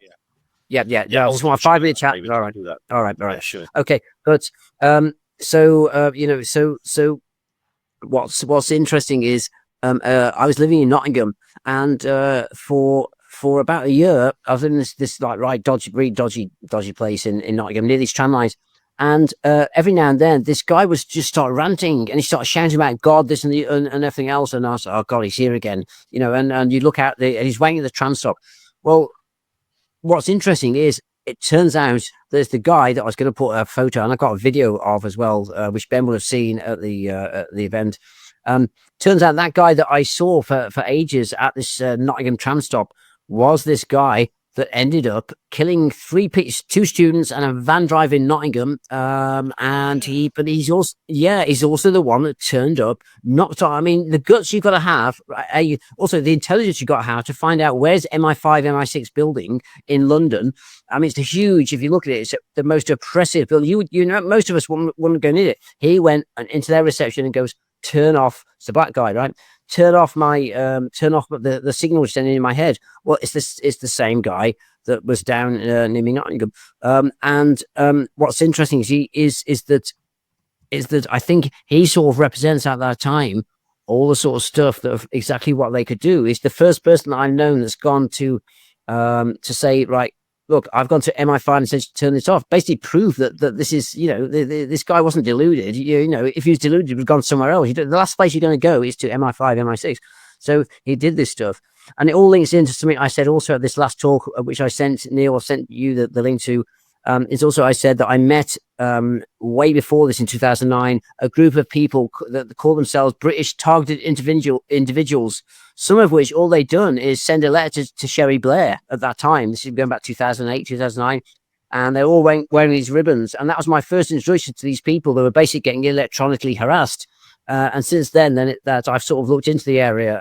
Yeah. I just want a 5-minute chat. All right. All right. Yeah, sure. Okay, but you know, so what's interesting is I was living in Nottingham, and for about a year I was in this like dodgy place in Nottingham near these tram lines. And every now and then, this guy was just start ranting, and he started shouting about God, this and everything else. And I was like, "Oh God, he's here again!" You know. And you look out, and he's waiting at the tram stop. Well, what's interesting is it turns out there's the guy that I was going to put a photo, and I got a video of as well, which Ben would have seen at the event. Turns out that guy that I saw for ages at this Nottingham tram stop was this guy that ended up killing 2 students and a van driver in Nottingham. And he's also the one that turned up. I mean, the guts you've got to have, also the intelligence you've got to have to find out where's MI5, MI6 building in London. I mean, it's a huge, if you look at it, it's the most oppressive building. You know, most of us wouldn't go near it. He went into their reception and goes, turn off, it's the black guy, right? Turn off the signal sending in my head. Well, it's the same guy that was down near Nottingham. And what's interesting is that I think he sort of represents at that time all the sort of stuff that exactly what they could do. He's the first person that I've known that's gone to say, right, look, I've gone to MI5 and said, turn this off. Basically prove that this is, you know, this guy wasn't deluded. You know, if he was deluded, he would have gone somewhere else. The last place you're going to go is to MI5, MI6. So he did this stuff. And it all links into something I said also at this last talk, which I sent Neil, I sent you the link to. It's also, I said that I met way before this in 2009, a group of people that call themselves British targeted individuals, some of which all they'd done is send a letter to Sherry Blair at that time. This is going back 2008, 2009. And they're all wearing these ribbons. And that was my first introduction to these people that were basically getting electronically harassed. And since then that I've sort of looked into the area.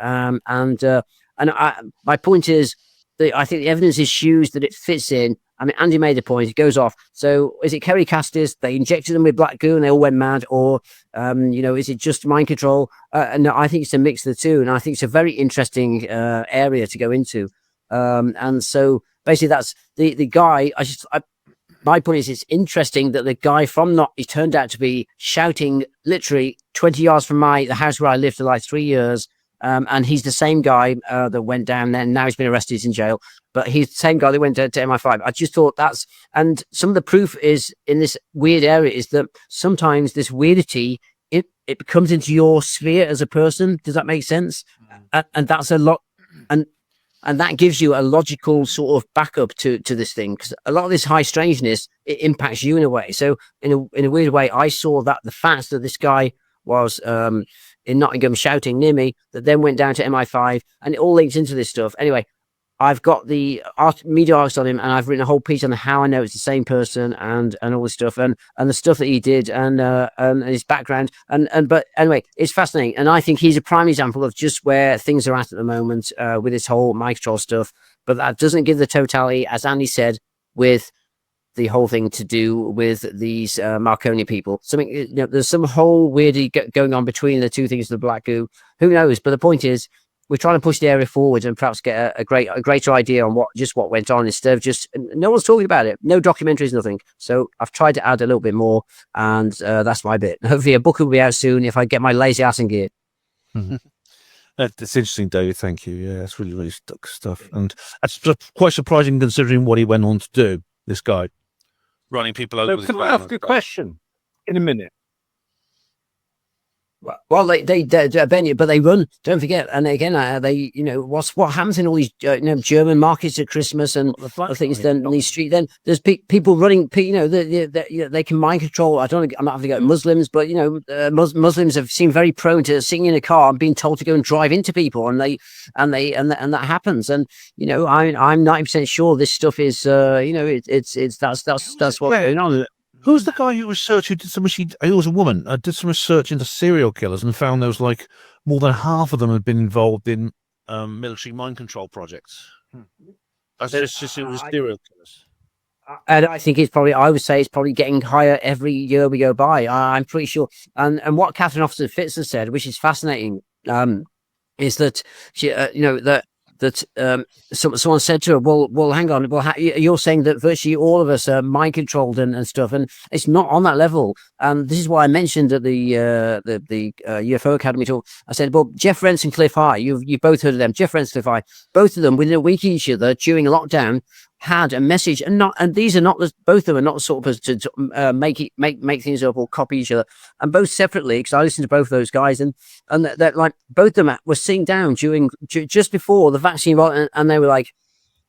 My point is that I think the evidence is huge that it fits in. I mean, Andy made a point. It goes off. So is it Kerry Castis? They injected them with Black Goo and they all went mad, or you know, is it just mind control? No, I think it's a mix of the two, and I think it's a very interesting area to go into. And so basically, that's the guy. My point is, it's interesting that the guy from he turned out to be shouting literally 20 yards from the house where I lived for like 3 years. And he's the same guy that went down there. And now he's been arrested, he's in jail. But he's the same guy that went to MI5. I just thought and some of the proof is in this weird area is that sometimes this weirdity, it comes into your sphere as a person. Does that make sense? And that's a lot. And that gives you a logical sort of backup to this thing, because a lot of this high strangeness, it impacts you in a way. So in a weird way, I saw that the fact that this guy was in Nottingham shouting near me, that then went down to MI5, and it all links into this stuff. Anyway, I've got the media articles on him, and I've written a whole piece on how I know it's the same person and all this stuff, and the stuff that he did and his background. But anyway, it's fascinating. And I think he's a prime example of just where things are at the moment with this whole mind control stuff. But that doesn't give the totality, as Andy said, with the whole thing to do with these Marconi people. Something, you know, there's some whole weirdie going on between the two things, the Black Goo. Who knows? But the point is, we're trying to push the area forward and perhaps get a greater idea on what went on, instead of just no one's talking about it, no documentaries, nothing. So I've tried to add a little bit more, and that's my bit. Hopefully a book will be out soon if I get my lazy ass in gear. Mm-hmm. That's interesting, David. Thank you. Yeah, it's really, really stuck stuff, and that's quite surprising considering what he went on to do. This guy. running people over. So with can I equipment ask a and stuff. question in a minute? Well, they Ben, but they run. Don't forget, and again, they, what happens in all these German markets at Christmas and other things. Then on these street, then there's people running. They can mind control. I'm not having to go Muslims, but Muslims have seemed very prone to sitting in a car and being told to go and drive into people, and that happens. And I'm 90% sure this stuff is that's what's going on. Who's the guy who researched? Who did some machine? It was a woman. Did some research into serial killers and found there was like more than half of them had been involved in military mind control projects. I said it was serial killers. And I think I would say it's probably getting higher every year we go by. I'm pretty sure. And what Catherine Officer Fitz has said, which is fascinating, is that she, someone said to her, well, hang on, you're saying that virtually all of us are mind controlled and stuff, and it's not on that level. And this is why I mentioned at the UFO Academy talk. I said, well, Jeff Rents and Cliff High, you both heard of them. Jeff Rents, Cliff High, both of them within a week of each other during lockdown had a message, and these are not both of them are not sort of to make things up or copy each other, and both separately, because I listened to both of those guys, and that like both of them were sitting down just before the vaccine, and they were like,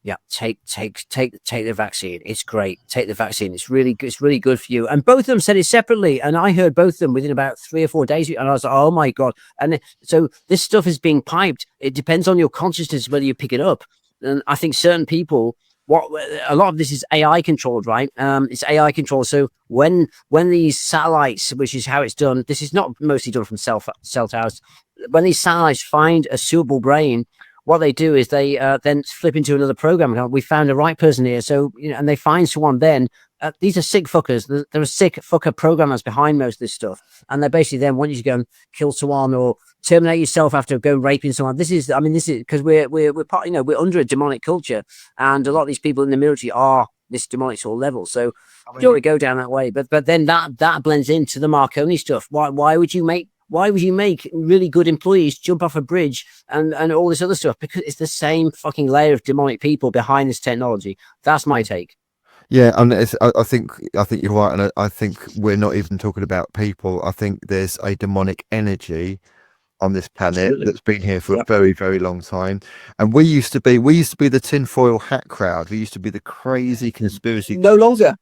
yeah, take the vaccine, it's great, take the vaccine, it's really good for you. And both of them said it separately, and I heard both of them within about 3 or 4 days, and I was like, oh my god. And so this stuff is being piped. It depends on your consciousness whether you pick it up, and I think certain people. A lot of this is AI controlled, right? It's AI controlled. So when these satellites, which is how it's done, this is not mostly done from cell towers. When these satellites find a suitable brain, what they do is they then flip into another program. We found the right person here. So, and they find someone then. These are sick fuckers. There are sick fucker programmers behind most of this stuff. And they basically then want you to go and kill someone or terminate yourself after going raping someone. This is because we're part, we're under a demonic culture, and a lot of these people in the military are this demonic sort of level. So you don't want to go down that way. But then that blends into the Marconi stuff. Why would you make really good employees jump off a bridge and all this other stuff? Because it's the same fucking layer of demonic people behind this technology. That's my take. Yeah, and I think you're right, and I think we're not even talking about people. I think there's a demonic energy on this planet that's been here for a very, very long time. And we used to be the tinfoil hat crowd. We used to be the crazy conspiracy. No longer.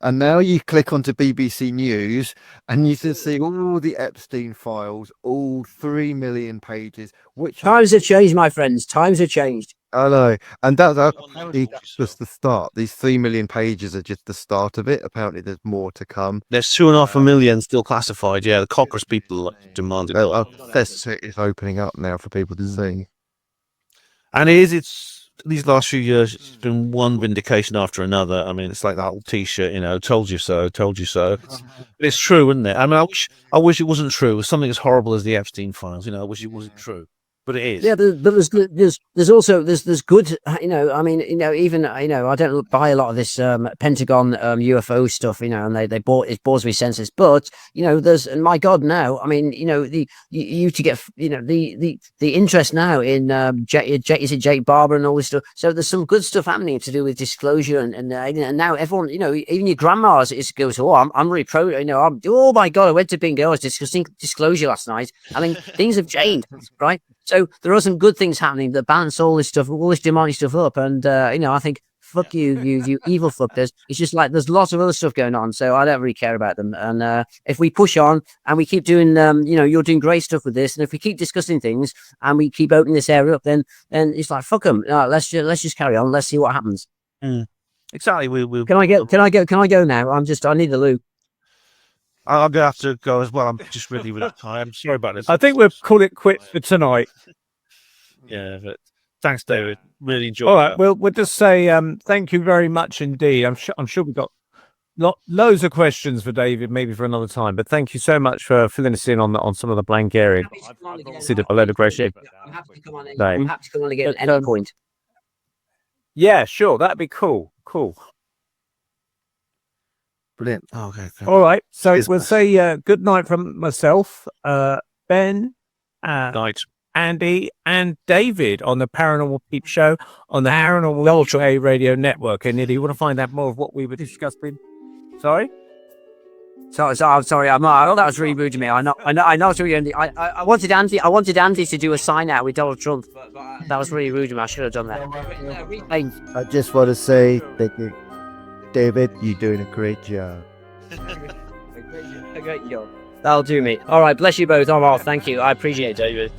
And now you click onto BBC News and you can see all the Epstein files, all 3 million pages. Times have changed, my friends. Times have changed. I know, and that's just the start. These 3 million pages are just the start of it. Apparently, there's more to come. There's 2.5 million still classified. Yeah, the Cockers people demanded. It's opening up now for people to see. And it's these last few years, it's been one vindication after another. I mean, it's like that old T-shirt, told you so, told you so. But it's true, isn't it? I mean, I wish it wasn't true. It was something as horrible as the Epstein files. I wish it wasn't true. But it is. Yeah, but there's also good. Even I don't buy a lot of this Pentagon UFO stuff. And it bores me senseless. But there's, and my God, now the interest now in Jake Barber and all this stuff. So there's some good stuff happening to do with disclosure and now everyone, even your grandmas goes, oh, I'm really pro. Oh my God, I went to bingo. I was discussing disclosure last night. I mean, things have changed, right? So there are some good things happening that balance all this stuff, all this demonic stuff up. And, I think, fuck you evil fuck. It's just like, there's lots of other stuff going on. So I don't really care about them. And if we push on and we keep doing, you're doing great stuff with this. And if we keep discussing things and we keep opening this area up, then it's like, fuck them. Let's just carry on. Let's see what happens. Exactly. Can I go now? I need the loo. I'm going to have to go as well. I'm just really with time. I'm sorry about this. I think we'll call it quits for tonight. Yeah, but thanks, David. Really enjoyed it. All right, we'll just say thank you very much indeed. I'm sure we've got loads of questions for David, maybe for another time. But thank you so much for filling us in on some of the blank area. Considered a load of great shit. I'm happy to come on again at any point. Yeah, sure. That'd be cool. Cool. Brilliant. Oh, okay. All right. So we'll say good night from myself, Ben, night, Andy, and David on the Paranormal Peep Show on the Paranormal Ultra A Radio Network. And if you want to find out more of what we were discussing, Sorry. I'm sorry. That was really rude to me. I know. It's really. I wanted Andy to do a sign out with Donald Trump. That was really rude to me. I should have done that. I just want to say thank you, David. You're doing a great job. Great job. That'll do me. All right. Bless you both. Oh, well, thank you. I appreciate it, David.